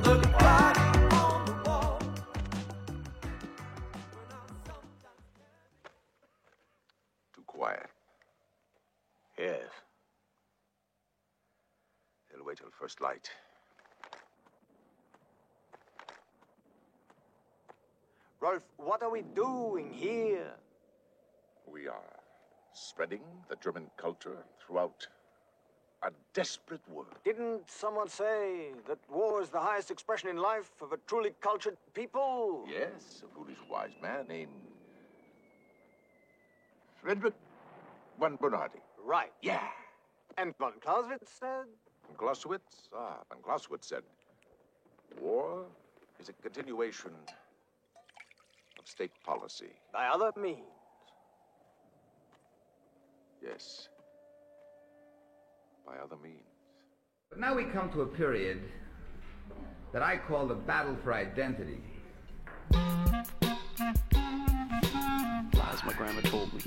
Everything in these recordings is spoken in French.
the clock on the wall. Too quiet. Yes. They'll wait till first light. Rolf, what are we doing here? We are spreading the German culture throughout a desperate world. Didn't someone say that war is the highest expression in life of a truly cultured people? Yes, a foolish wise man named Friedrich von Bernhardi. Right. Yeah. And von Clausewitz said? Von Clausewitz? Von Clausewitz said, war is a continuation of state policy. By other means. Yes. By other means. But now we come to a period that I call the battle for identity. Lies my grandma told me.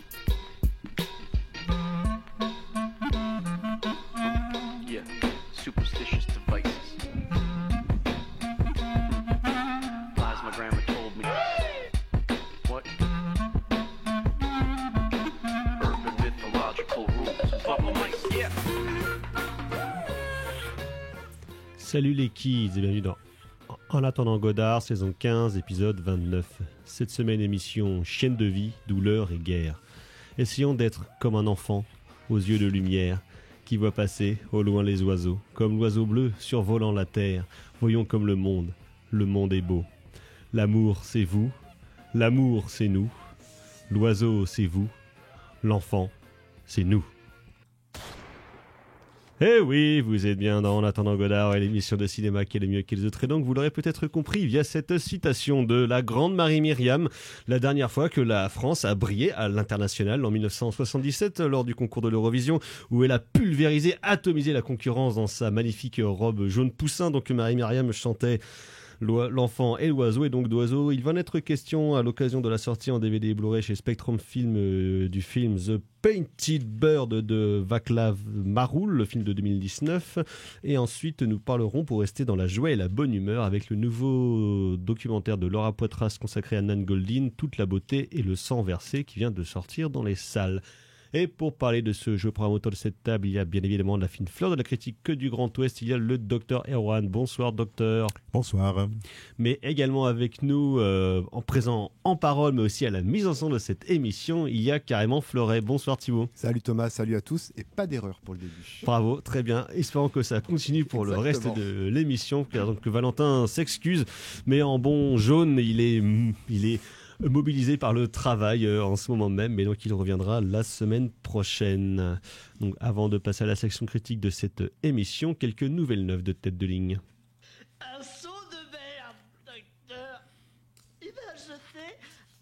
Yeah, superstitious devices. Lies my grandma told me. What? Urban mythological rules. Yeah. Salut les kids et bienvenue dans En attendant Godard, saison 15, épisode 29. Cette semaine, émission Chienne de vie, douleur et guerre. Essayons d'être comme un enfant, aux yeux de lumière, qui voit passer au loin les oiseaux, comme l'oiseau bleu survolant la terre. Voyons comme le monde est beau. L'amour, c'est vous, l'amour, c'est nous, l'oiseau, c'est vous, l'enfant, c'est nous. Eh oui, vous êtes bien dans En attendant Godard et l'émission de cinéma qui est le mieux que les autres. Et donc, vous l'aurez peut-être compris via cette citation de la grande Marie-Myriam, la dernière fois que la France a brillé à l'international en 1977 lors du concours de l'Eurovision, où elle a pulvérisé, atomisé la concurrence dans sa magnifique robe jaune poussin. Donc, Marie-Myriam chantait l'enfant et l'oiseau, et donc d'oiseau il va en être question à l'occasion de la sortie en DVD et Blu-ray chez Spectrum Film du film The Painted Bird de Václav Marul, le film de 2019, et ensuite nous parlerons, pour rester dans la joie et la bonne humeur, avec le nouveau documentaire de Laura Poitras consacré à Nan Goldin, Toute la beauté et le sang versé, qui vient de sortir dans les salles. Et pour parler de ce jeu programme autour de cette table, il y a bien évidemment la fine fleur de la critique que du Grand Ouest, il y a le docteur Erwan. Bonsoir docteur. Bonsoir. Mais également avec nous, en présent en parole, mais aussi à la mise en son de cette émission, il y a carrément Fleuret. Bonsoir Thibaut. Salut Thomas, salut à tous, et pas d'erreur pour le début. Bravo, très bien. Espérons que ça continue pour le reste de l'émission, car que Valentin s'excuse, mais en bon jaune, il est mobilisé par le travail en ce moment même, mais donc il reviendra la semaine prochaine. Donc avant de passer à la section critique de cette émission, quelques nouvelles neuves de tête de ligne. Un seau de merde, docteur. Il m'a jeté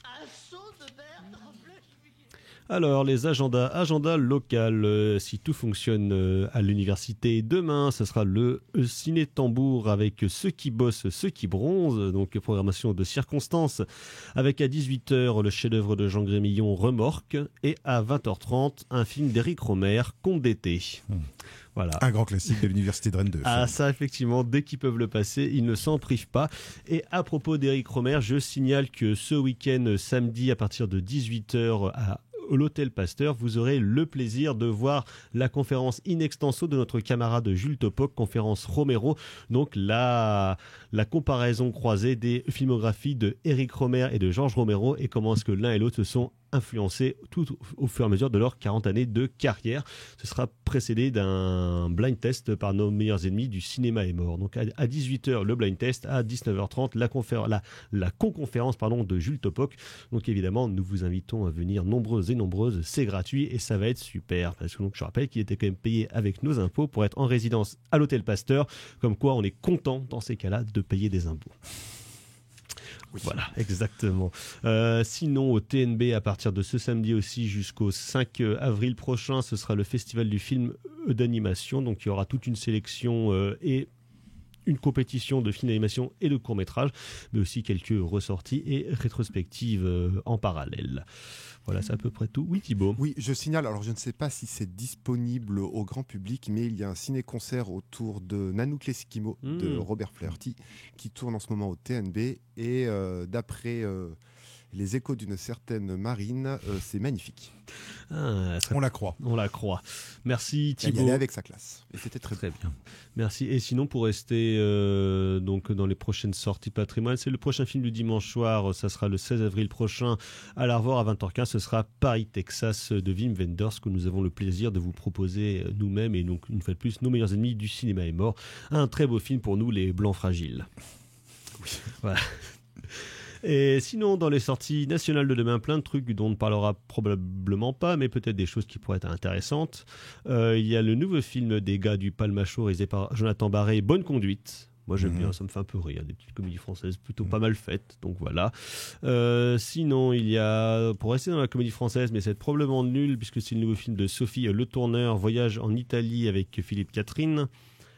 un seau de merde en plein juillet. Alors, les agenda local, si tout fonctionne à l'université demain, ce sera le ciné-tambour avec ceux qui bossent, ceux qui bronzent, donc programmation de circonstances, avec à 18h le chef-d'œuvre de Jean Grémillon, Remorque, et à 20h30, un film d'Éric Rohmer, Conte d'été. Voilà. Un grand classique de l'université de Rennes 2. Ah ça effectivement, dès qu'ils peuvent le passer, ils ne s'en privent pas. Et à propos d'Éric Rohmer, je signale que ce week-end, samedi, à partir de 18h à l'Hôtel Pasteur, vous aurez le plaisir de voir la conférence in extenso de notre camarade Jules Topoc, conférence Romero, donc la comparaison croisée des filmographies de Éric Rohmer et de Georges Romero, et comment est-ce que l'un et l'autre se sont influencés tout au fur et à mesure de leurs 40 années de carrière. Ce sera précédé d'un blind test par nos meilleurs ennemis du cinéma est mort. Donc à 18h le blind test, à 19h30 la conconférence de Jules Topoc. Donc évidemment nous vous invitons à venir nombreuses et nombreuses, c'est gratuit et ça va être super, parce que donc, je rappelle qu'il était quand même payé avec nos impôts pour être en résidence à l'Hôtel Pasteur, comme quoi on est content dans ces cas-là de payer des impôts. Oui. Voilà, exactement. Sinon, au TNB, à partir de ce samedi aussi jusqu'au 5 avril prochain, ce sera le festival du film d'animation. Donc, il y aura toute une sélection et une compétition de films d'animation et de courts-métrages, mais aussi quelques ressorties et rétrospectives en parallèle. Voilà, c'est à peu près tout. Oui, Thibaut. Oui, je signale, alors je ne sais pas si c'est disponible au grand public, mais il y a un ciné-concert autour de Nanook l'Eskimo de Robert Flaherty qui tourne en ce moment au TNB et d'après les échos d'une certaine marine, c'est magnifique. On la croit. On la croit. Merci Elle y Thibaut. allait avec sa classe et c'était très bien. Merci. Et sinon, pour rester donc dans les prochaines sorties patrimoine, c'est le prochain film du dimanche soir. Ça sera le 16 avril prochain à l'Arvor à 20h15. Ce sera Paris, Texas de Wim Wenders que nous avons le plaisir de vous proposer nous-mêmes. Et donc, une fois de plus, nos meilleurs ennemis du cinéma est mort. Un très beau film pour nous, les Blancs Fragiles. Oui. Voilà. Et sinon, dans les sorties nationales de demain, plein de trucs dont on ne parlera probablement pas, mais peut-être des choses qui pourraient être intéressantes. Il y a le nouveau film des gars du Palmachot réalisé par Jonathan Barré, Bonne Conduite. Moi j'aime bien, ça me fait un peu rire, des petites comédies françaises plutôt pas mal faites, donc voilà. Sinon il y a, pour rester dans la comédie française, mais c'est probablement nul puisque c'est le nouveau film de Sophie Le Tourneur, Voyage en Italie avec Philippe Catherine.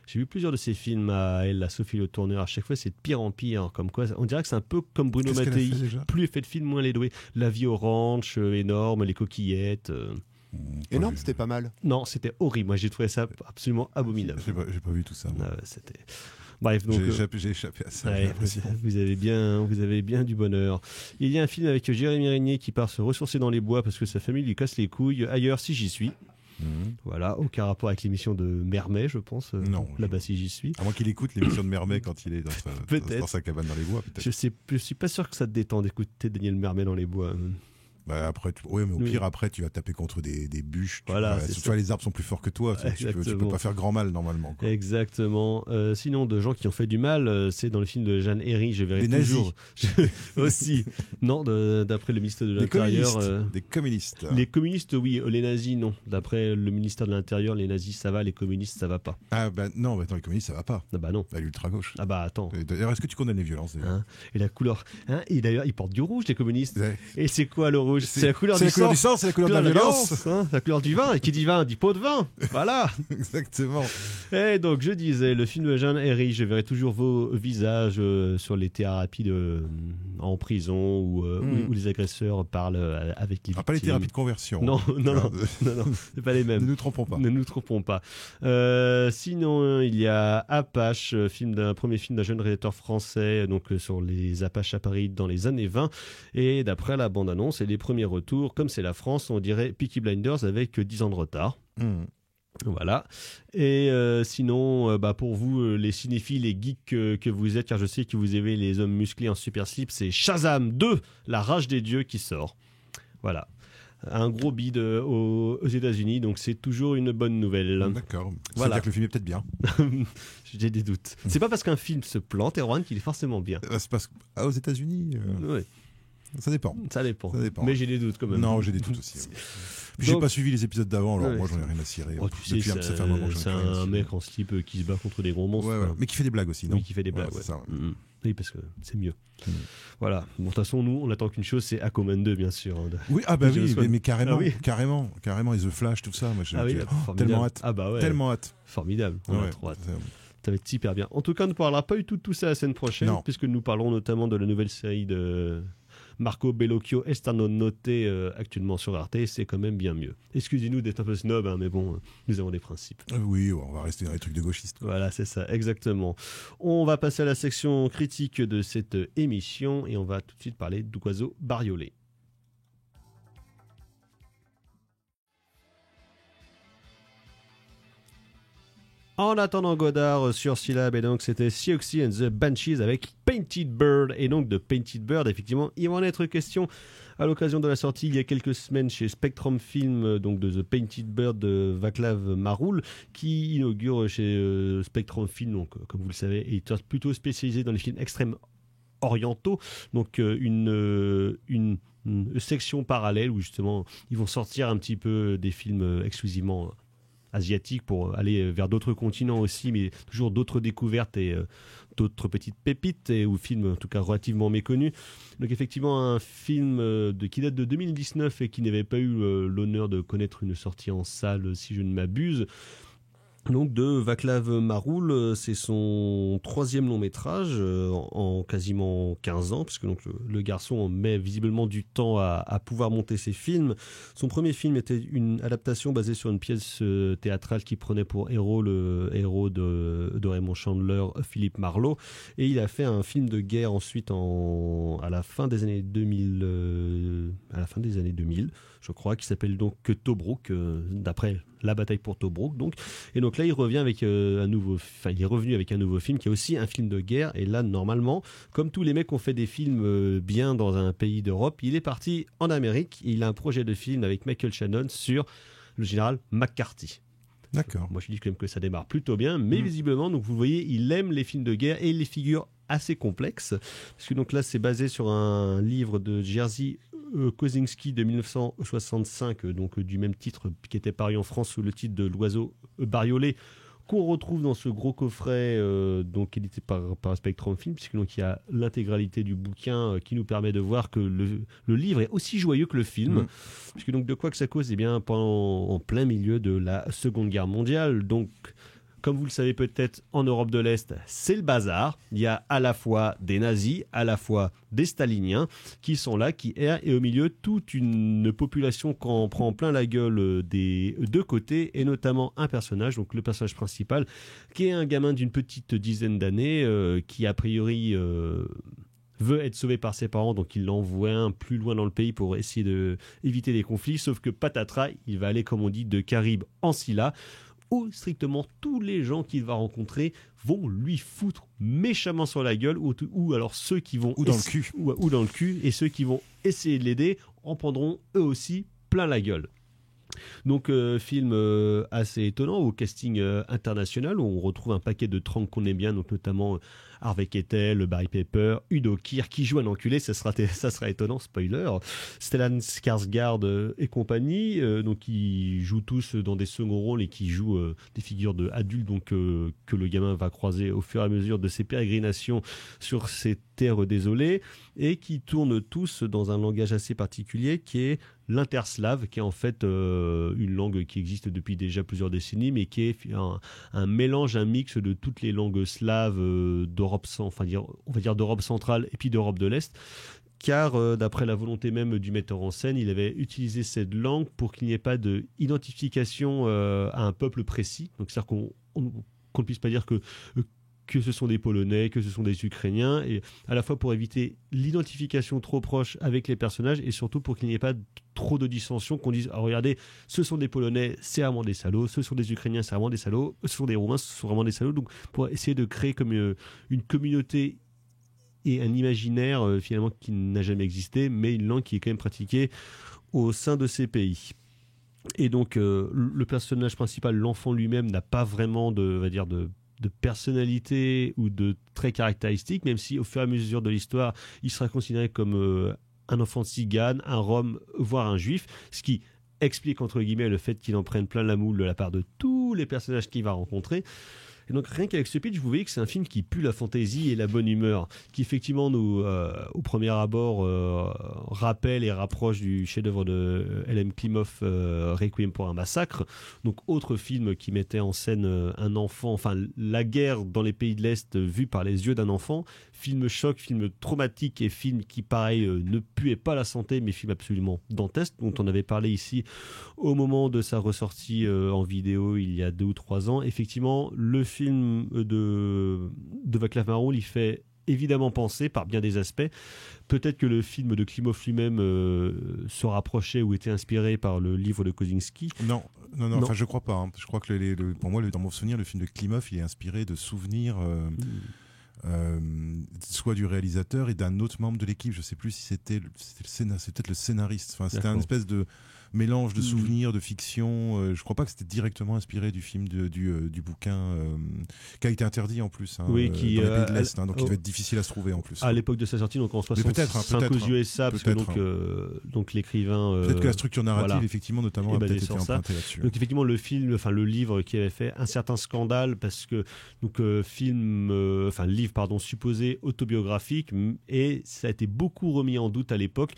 J'ai vu plusieurs de ces films à elle, à Sophie Le Tourneur. À chaque fois, c'est de pire en pire. Comme quoi, on dirait que c'est un peu comme Bruno Mattei. Plus effet de film, moins les doués. La vie au ranch, énorme, les coquillettes. Énorme, c'était pas mal. Non, c'était horrible. Moi, j'ai trouvé ça absolument abominable. J'ai pas vu tout ça. C'était... Bref, donc j'ai échappé à ça. Ouais, vous avez bien du bonheur. Il y a un film avec Jérémy Régnier qui part se ressourcer dans les bois parce que sa famille lui casse les couilles. Ailleurs, si j'y suis. Voilà, aucun rapport avec l'émission de Mermet, je pense. Non. Là-bas, si j'y suis. À moins qu'il écoute l'émission de Mermet quand il est dans sa cabane dans les bois. Peut-être. Je suis pas sûr que ça te détende d'écouter Daniel Mermet dans les bois. Bah après, mais au pire, après, tu vas taper contre des bûches. Voilà, soit les arbres sont plus forts que toi. Tu peux pas faire grand mal, normalement. Quoi. Exactement. Sinon, de gens qui ont fait du mal, c'est dans le film de Jeanne Herry, je verrai des toujours. Aussi. Non, d'après le ministère de l'Intérieur. Des communistes. Les communistes, oui. Les nazis, non. D'après le ministère de l'Intérieur, les nazis, ça va. Les communistes, ça va pas. Ah bah non, attends, les communistes, ça va pas. Ah bah non. Bah, l'ultra-gauche. Ah bah attends. D'ailleurs, est-ce que tu condamnes les violences et la couleur. Et d'ailleurs, ils portent du rouge, les communistes. Ouais. Et c'est quoi le rouge? C'est la couleur du sang, c'est la couleur de la violence. La couleur du vin. Et qui dit vin dit pot de vin. Voilà. Exactement. Et donc, je disais, le film de Jeanne Herry, je verrai toujours vos visages sur les thérapies en prison où les agresseurs parlent avec les victimes. Pas les thérapies de conversion. Non, c'est pas les mêmes. Ne nous trompons pas. Ne nous trompons pas. Sinon, il y a Apache, premier film d'un jeune réalisateur français, donc sur les Apaches à Paris dans les années 20. Et d'après la bande-annonce et les premiers retours, comme c'est la France, on dirait Peaky Blinders avec 10 ans de retard. Voilà. Et sinon, pour vous, les cinéphiles, les geeks que vous êtes, car je sais que vous aimez les hommes musclés en super slip, c'est Shazam 2, La Rage des Dieux qui sort. Voilà. Un gros bid aux États-Unis, donc c'est toujours une bonne nouvelle. D'accord. Voilà. C'est-à-dire que le film est peut-être bien. J'ai des doutes. C'est pas parce qu'un film se plante, Erwan, qu'il est forcément bien. C'est parce aux États-Unis. Oui. Ça dépend. Mais j'ai des doutes quand même. Non, j'ai des doutes aussi. Puis j'ai pas suivi les épisodes d'avant, alors moi j'en ai rien à cirer. Tu sais, ça fait un moment que c'est un mec en slip qui se bat contre des gros monstres. Ouais. Mais qui fait des blagues aussi, non? Oui, qui fait des blagues. C'est ça. Oui, parce que c'est mieux. Voilà. Bon, de toute façon, nous, on attend qu'une chose, c'est Aquaman 2, bien sûr. Oui, mais carrément, carrément. Et The Flash, tout ça. Moi, j'ai tellement hâte. Ah bah ouais. Tellement hâte. Formidable. On a trop hâte. Ça va être hyper bien. En tout cas, on ne parlera pas du tout de tout ça la semaine prochaine, puisque nous parlerons notamment de la nouvelle série de Marco Bellocchio, Estano Notte, actuellement sur Arte. C'est quand même bien mieux. Excusez-nous d'être un peu snob, mais bon, nous avons des principes. Oui, on va rester dans les trucs de gauchistes. Voilà, c'est ça, exactement. On va passer à la section critique de cette émission et on va tout de suite parler d'Oiseau bariolé. En attendant Godard sur Syllab, et donc c'était Siouxsie and the Banshees avec Painted Bird. Et donc de Painted Bird, effectivement, il va en être question à l'occasion de la sortie il y a quelques semaines chez Spectrum Film, donc de The Painted Bird de Václav Maroul, qui inaugure chez Spectrum Film, donc comme vous le savez, éditeur plutôt spécialisé dans les films extrêmes orientaux, donc une section parallèle où justement ils vont sortir un petit peu des films exclusivement asiatiques pour aller vers d'autres continents aussi, mais toujours d'autres découvertes et d'autres petites pépites ou films en tout cas relativement méconnus. Donc effectivement un film qui date de 2019 et qui n'avait pas eu l'honneur de connaître une sortie en salle si je ne m'abuse. Donc de Václav Maroul, c'est son 3e long métrage en quasiment 15 ans, parce que donc le garçon met visiblement du temps à pouvoir monter ses films. Son premier film était une adaptation basée sur une pièce théâtrale qui prenait pour héros le héros de Raymond Chandler, Philippe Marlowe, et il a fait un film de guerre ensuite à la fin des années 2000, je crois, qui s'appelle donc Tobruk, d'après la bataille pour Tobruk, donc. Et donc là, il revient avec il est revenu avec un nouveau film qui est aussi un film de guerre. Et là, normalement, comme tous les mecs qui ont fait des films bien dans un pays d'Europe, il est parti en Amérique. Il a un projet de film avec Michael Shannon sur le général McCarthy. D'accord. Moi, je dis quand même que ça démarre plutôt bien, mais visiblement, donc vous voyez, il aime les films de guerre et les figures assez complexes. Parce que donc là, c'est basé sur un livre de Jerzy Kosinski de 1965, donc du même titre qui était paru en France sous le titre de L'Oiseau bariolé, qu'on retrouve dans ce gros coffret donc édité par Spectrum Film, puisque donc il y a l'intégralité du bouquin qui nous permet de voir que le livre est aussi joyeux que le film, puisque donc de quoi que ça cause, eh bien en plein milieu de la Seconde Guerre mondiale. Donc comme vous le savez peut-être, en Europe de l'Est, c'est le bazar. Il y a à la fois des nazis, à la fois des staliniens qui sont là, qui errent, et au milieu, toute une population qui en prend plein la gueule des deux côtés, et notamment un personnage, donc le personnage principal, qui est un gamin d'une petite dizaine d'années, qui a priori veut être sauvé par ses parents, donc il l'envoie un plus loin dans le pays pour essayer d'éviter des conflits, sauf que patatras, il va aller, comme on dit, de Caraïbes en Scylla, où strictement tous les gens qu'il va rencontrer vont lui foutre méchamment sur la gueule, ou alors ceux qui vont... Ou dans le cul. Ou dans le cul, et ceux qui vont essayer de l'aider en prendront eux aussi plein la gueule. Donc film assez étonnant au casting international, où on retrouve un paquet de tranks qu'on aime bien, donc notamment Harvey Keitel, Barry Pepper, Udo Kier qui joue un enculé, ça sera étonnant, spoiler, Stellan Skarsgård et compagnie, donc qui jouent tous dans des seconds rôles et qui jouent des figures adultes, donc que le gamin va croiser au fur et à mesure de ses pérégrinations sur ces terres désolées, et qui tournent tous dans un langage assez particulier qui est l'interslave, qui est en fait une langue qui existe depuis déjà plusieurs décennies, mais qui est un mélange, un mix de toutes les langues slaves d'Europe, on va dire d'Europe centrale et puis d'Europe de l'Est, car d'après la volonté même du metteur en scène, il avait utilisé cette langue pour qu'il n'y ait pas d'identification à un peuple précis, donc c'est-à-dire qu'on ne puisse pas dire que ce sont des Polonais, que ce sont des Ukrainiens, et à la fois pour éviter l'identification trop proche avec les personnages, et surtout pour qu'il n'y ait pas trop de dissension, qu'on dise regardez, ce sont des Polonais, c'est vraiment des salauds, ce sont des Ukrainiens, c'est vraiment des salauds, ce sont des Roumains, ce sont vraiment des salauds. Donc pour essayer de créer comme une communauté et un imaginaire finalement qui n'a jamais existé, mais une langue qui est quand même pratiquée au sein de ces pays. Et donc le personnage principal, l'enfant lui-même, n'a pas vraiment de personnalité ou de traits caractéristiques, même si au fur et à mesure de l'histoire, il sera considéré comme un enfant tzigane, un rom, voire un juif, ce qui explique entre guillemets le fait qu'il en prenne plein la moule de la part de tous les personnages qu'il va rencontrer. Et donc rien qu'avec ce pitch, vous voyez que c'est un film qui pue la fantaisie et la bonne humeur, qui effectivement nous, au premier abord, rappelle et rapproche du chef-d'œuvre de L.M. Klimov, Requiem pour un massacre. Donc autre film qui mettait en scène un enfant, enfin la guerre dans les pays de l'Est vue par les yeux d'un enfant. Film choc, film traumatique et film qui, pareil, ne puait pas la santé, mais film absolument dantesque, dont on avait parlé ici au moment de sa ressortie en vidéo il y a 2 ou 3 ans. Effectivement, le film de Václav Maroul, il fait évidemment penser par bien des aspects. Peut-être que le film de Klimov lui-même se rapprochait ou était inspiré par le livre de Kosinski. Non. Enfin, je crois pas. Hein. Je crois que pour moi, dans mon souvenir, le film de Klimov, il est inspiré de souvenirs soit du réalisateur et d'un autre membre de l'équipe. Je sais plus si c'était peut-être le scénariste. Enfin, c'était un espèce de mélange de souvenirs, de fiction. Je crois pas que c'était directement inspiré du film du bouquin qui a été interdit en plus. Hein, oui, dans les pays de l'Est, donc il devait être difficile à se trouver en plus. À l'époque de sa sortie, donc en 65 aux USA, parce que donc l'écrivain. Peut-être que la structure narrative, effectivement, notamment, a peut-être été empruntée là-dessus. Donc effectivement, le livre qui avait fait un certain scandale parce que livre supposé autobiographique, et ça a été beaucoup remis en doute à l'époque.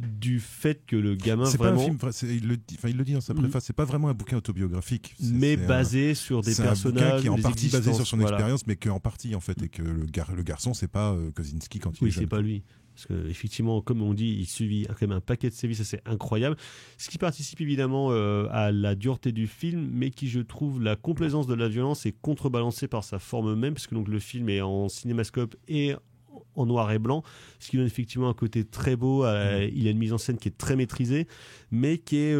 du fait que le gamin C'est vraiment... pas un film, il le dit dans sa préface, c'est pas vraiment un bouquin autobiographique. Mais basé sur des personnages, c'est un bouquin qui est en des partie basé sur existences, son voilà. expérience, mais qu'en partie en fait, et que le garçon c'est pas Kosinski quand il est Oui, jeune. c'est pas lui. Parce qu'effectivement, comme on dit, il subit quand même un paquet de sévices, ça c'est incroyable. Ce qui participe évidemment à la dureté du film, mais qui, je trouve, la complaisance de la violence est contrebalancée par sa forme même, parce que donc, le film est en cinémascope et en noir et blanc, ce qui donne effectivement un côté très beau. Il a une mise en scène qui est très maîtrisée, mais qui est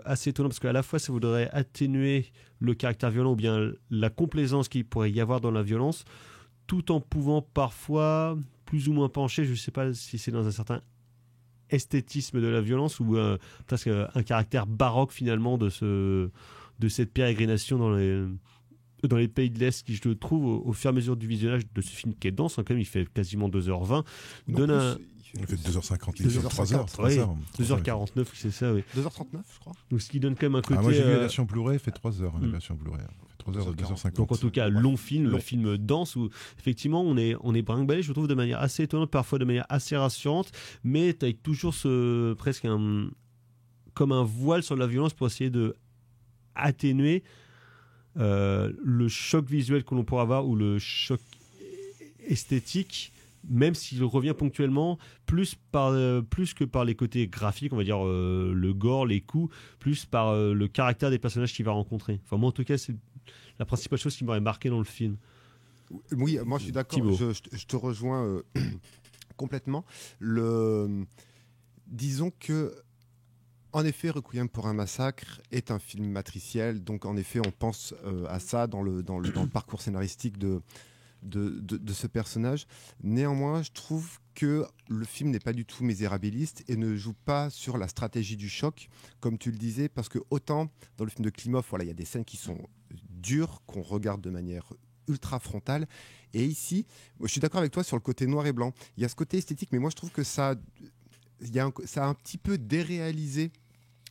assez étonnant, parce qu'à la fois, ça voudrait atténuer le caractère violent ou bien la complaisance qu'il pourrait y avoir dans la violence, tout en pouvant parfois plus ou moins pencher, je ne sais pas si c'est dans un certain esthétisme de la violence ou presque un caractère baroque finalement de cette pérégrination dans les pays de l'Est, qui je trouve au fur et à mesure du visionnage de ce film qui est dense, hein, quand même, il fait quasiment 2h20, donne un... Il fait 2h50, 2h49, c'est ça, oui. 2h39, je crois. Donc ce qui donne quand même un côté... moi j'ai vu la version Blu-ray, il fait 3h, la version Blu-ray. 2h50. Donc en tout cas, long film dense où effectivement on est brinque-ballé, je trouve, de manière assez étonnante, parfois de manière assez rassurante, mais tu as toujours presque comme un voile sur la violence pour essayer de atténuer le choc visuel que l'on pourrait avoir ou le choc esthétique, même s'il revient ponctuellement, plus que par les côtés graphiques, on va dire le gore, les coups, plus par le caractère des personnages qu'il va rencontrer. Enfin moi en tout cas c'est la principale chose qui m'aurait marqué dans le film. Oui, moi je suis d'accord, je te rejoins complètement. Disons que, en effet, Requiem pour un massacre est un film matriciel, donc en effet on pense à ça dans le parcours scénaristique de ce personnage. Néanmoins, je trouve que le film n'est pas du tout misérabiliste et ne joue pas sur la stratégie du choc, comme tu le disais, parce que autant dans le film de Klimov, voilà, il y a des scènes qui sont dures, qu'on regarde de manière ultra frontale, et ici, je suis d'accord avec toi sur le côté noir et blanc. Il y a ce côté esthétique, mais moi je trouve que ça a un petit peu déréalisé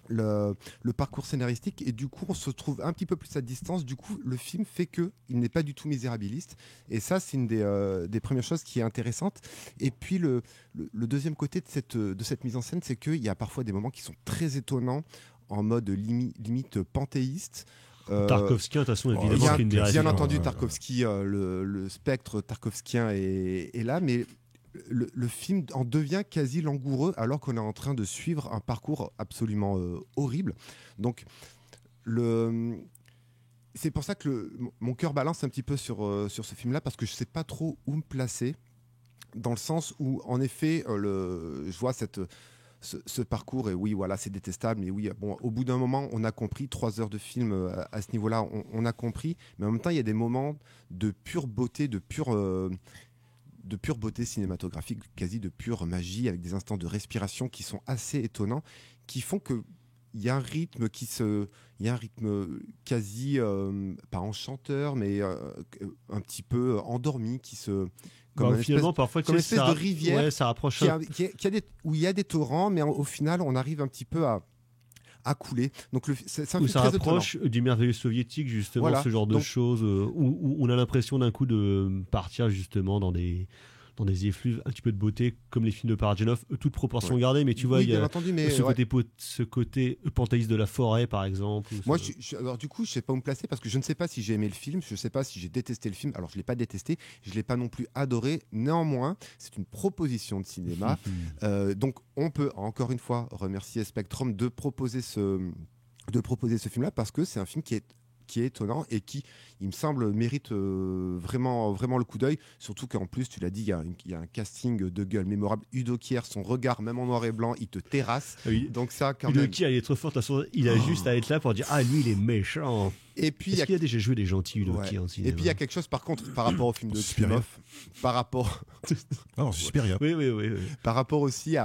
le parcours scénaristique, et du coup on se trouve un petit peu plus à distance. Du coup le film fait que il n'est pas du tout misérabiliste, et ça c'est une des premières choses qui est intéressante. Et puis le deuxième côté de cette mise en scène, c'est qu'il y a parfois des moments qui sont très étonnants, en mode limite panthéiste. Tarkovskien, de toute façon, évidemment, qui est une des bien entendu, Tarkovsky, le spectre tarkovskien est là, mais le film en devient quasi langoureux alors qu'on est en train de suivre un parcours absolument horrible. Donc, c'est pour ça que mon cœur balance un petit peu sur ce film-là, parce que je ne sais pas trop où me placer, dans le sens où, en effet, je vois ce parcours, et oui, voilà, c'est détestable, mais oui, bon, au bout d'un moment, on a compris, 3 heures de film à ce niveau-là, on a compris, mais en même temps, il y a des moments de pure beauté, de pure beauté cinématographique, quasi de pure magie, avec des instants de respiration qui sont assez étonnants, qui font que il y a un rythme quasi pas enchanteur, mais un petit peu endormi, qui se comme finalement parfois comme une espèce de rivière, ouais, ça rapproche où il y a des torrents, mais au final on arrive un petit peu à couler. Donc c'est un film ça très rapproche étonnant. du merveilleux soviétique, justement, voilà, ce genre de choses où on a l'impression d'un coup de partir justement dans des effluves un petit peu de beauté, comme les films de Parajanov, toute proportion gardée, mais tu vois, il y a ce côté panthéiste de la forêt, par exemple. Moi, alors du coup, je sais pas où me placer, parce que je ne sais pas si j'ai aimé le film, je ne sais pas si j'ai détesté le film. Alors, je l'ai pas détesté, je l'ai pas non plus adoré. Néanmoins, c'est une proposition de cinéma, donc on peut encore une fois remercier Spectrum de proposer ce film-là, parce que c'est un film qui est étonnant et qui, il me semble, mérite vraiment le coup d'œil. Surtout qu'en plus, tu l'as dit, il y a un casting de gueule mémorable. Udo Kier, son regard, même en noir et blanc, il te terrasse. Oui. Donc ça, quand Udo même... Kier, il est trop fort. De toute façon, il a juste à être là pour dire lui, il est méchant. Et puis, Est-ce qu'il a déjà joué des gentils, Udo Kier en cinéma ? Et puis il y a quelque chose, par contre, par rapport au film de Klimov, par rapport... non, c'est Suspiria. Oui. Par rapport aussi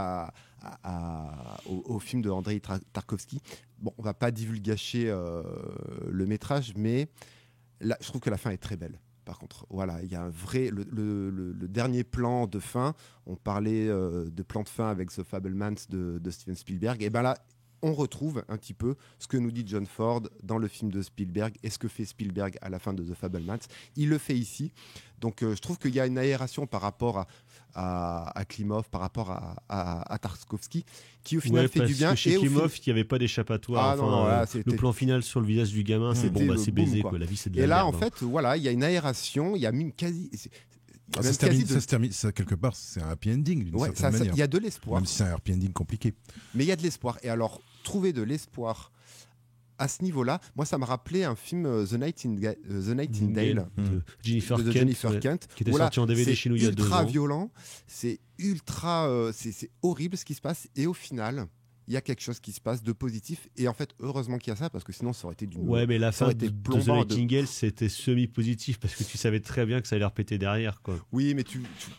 au film de Andrei Tarkovsky. Bon, on va pas divulgacher le métrage, mais là, je trouve que la fin est très belle. Par contre, voilà, il y a un vrai le dernier plan de fin. On parlait de plan de fin avec The Fabelmans de Steven Spielberg. Et ben là, on retrouve un petit peu ce que nous dit John Ford dans le film de Spielberg et ce que fait Spielberg à la fin de The Fabelmans. Il le fait ici. Donc je trouve qu'il y a une aération par rapport à Klimov, par rapport à Tarkovsky, qui au final fait du bien. Que chez et au Klimov, il n'y avait pas d'échappatoire. Le plan final sur le visage du gamin, c'est bon, c'est baisé. La vie, c'est de la merde. Et là, merde, en fait, voilà, il y a une aération, il y a même quasi... Ça se termine, ça, quelque part, c'est un happy ending d'une certaine manière. Il y a de l'espoir. Même si c'est un happy ending compliqué. Mais il y a de l'espoir. Et alors, trouver de l'espoir à ce niveau-là, moi, ça m'a rappelé un film The Nightingale de Jennifer Kent, qui était sorti en DVD chez nous il y a 2 ans. C'est ultra violent, c'est ultra, c'est horrible ce qui se passe. Et au final, il y a quelque chose qui se passe de positif. Et en fait, heureusement qu'il y a ça, parce que sinon, ça aurait été d'une... Ouais, mais la fin de The Nightingale, c'était semi-positif, parce que tu savais très bien que ça allait repéter derrière, quoi. Oui, mais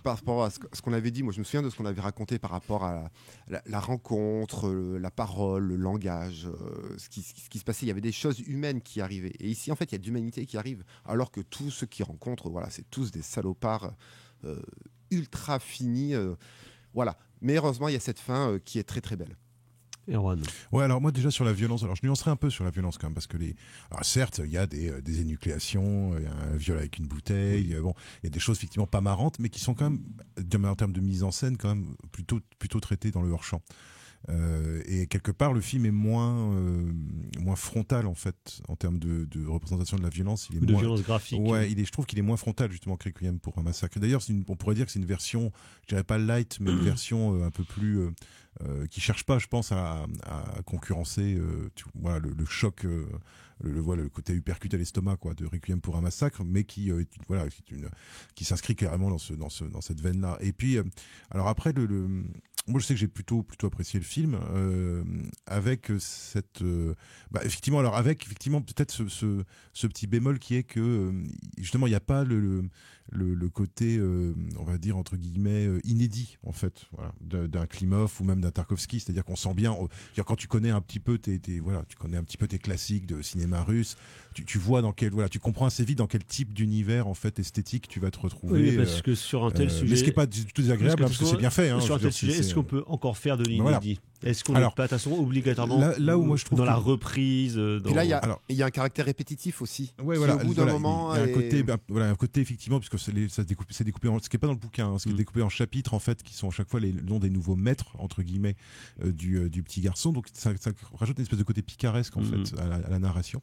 par rapport à ce qu'on avait dit, moi je me souviens de ce qu'on avait raconté par rapport à la rencontre, la parole, le langage, ce qui se passait. Il y avait des choses humaines qui arrivaient. Et ici, en fait, il y a de l'humanité qui arrive, alors que tous ceux qui rencontrent, voilà, c'est tous des salopards ultra finis. Voilà. Mais heureusement, il y a cette fin qui est très très belle. Erwan. Ouais, alors moi déjà sur la violence, alors je nuancerai un peu sur la violence quand même, parce que alors certes, il y a des énucléations, il y a un viol avec une bouteille, bon, il y a des choses effectivement pas marrantes, mais qui sont quand même, en termes de mise en scène, quand même plutôt traitées dans le hors-champ. Et quelque part, le film est moins frontal en fait en termes de représentation de la violence. Il est de violence graphique. Ouais, je trouve qu'il est moins frontal justement que Requiem pour un massacre. D'ailleurs, on pourrait dire que c'est une version, je dirais pas light, mais une version un peu plus qui cherche pas, je pense, à concurrencer voilà, le choc, le côté uppercut à l'estomac quoi, de Requiem pour un massacre, mais qui s'inscrit carrément dans cette veine-là. Et puis, alors après, moi je sais que j'ai plutôt apprécié le film avec cette effectivement peut-être ce petit bémol qui est que justement il n'y a pas le côté on va dire entre guillemets inédit en fait voilà, d'un Klimov ou même d'un Tarkovsky, c'est-à-dire qu'on sent bien quand tu connais un petit peu tu connais un petit peu tes classiques de cinéma russe, tu vois tu comprends assez vite dans quel type d'univers en fait esthétique tu vas te retrouver. Oui, parce que sur un tel sujet, mais ce qui n'est pas du tout désagréable parce que c'est bien fait sur un tel sujet, est-ce qu'on peut encore faire de l'inédit? Est-ce qu'on n'est pas de toute façon obligatoirement là où moi je trouve dans la reprise et là il y a un caractère répétitif aussi. Ouais, voilà, au bout d'un moment, il y a un côté effectivement puisque c'est découpé ce qui est pas dans le bouquin, ce qui est découpé en chapitres en fait qui sont à chaque fois les noms des nouveaux maîtres entre guillemets du petit garçon, donc ça rajoute une espèce de côté picaresque en fait à la narration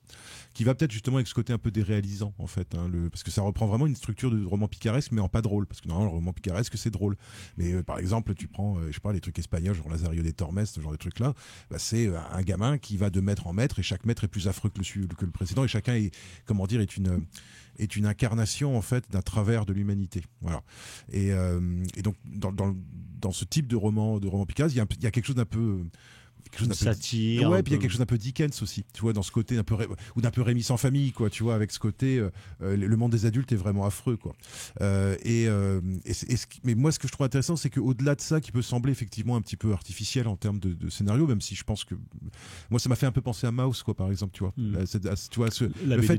qui va peut-être justement avec ce côté un peu déréalisant en fait parce que ça reprend vraiment une structure de roman picaresque mais en pas drôle, parce que normalement le roman picaresque c'est drôle, mais par exemple tu prends je sais pas les trucs espagnols genre Lazarillo de Tormes, ce genre de trucs là, c'est un gamin qui va de maître en maître et chaque maître est plus affreux que le précédent et chacun est est une incarnation en fait d'un travers de l'humanité, voilà. Et donc dans ce type de roman picaresque il y a quelque chose d'un peu satire, ouais, puis il y a quelque chose d'un peu Dickens aussi, tu vois, dans ce côté ou d'un peu Rémi sans famille, quoi, tu vois, avec ce côté le monde des adultes est vraiment affreux, quoi. Mais moi, ce que je trouve intéressant, c'est qu'au-delà de ça, qui peut sembler effectivement un petit peu artificiel en termes de scénario, même si je pense que moi, ça m'a fait un peu penser à Maus, quoi, par exemple, tu vois. Tu vois le fait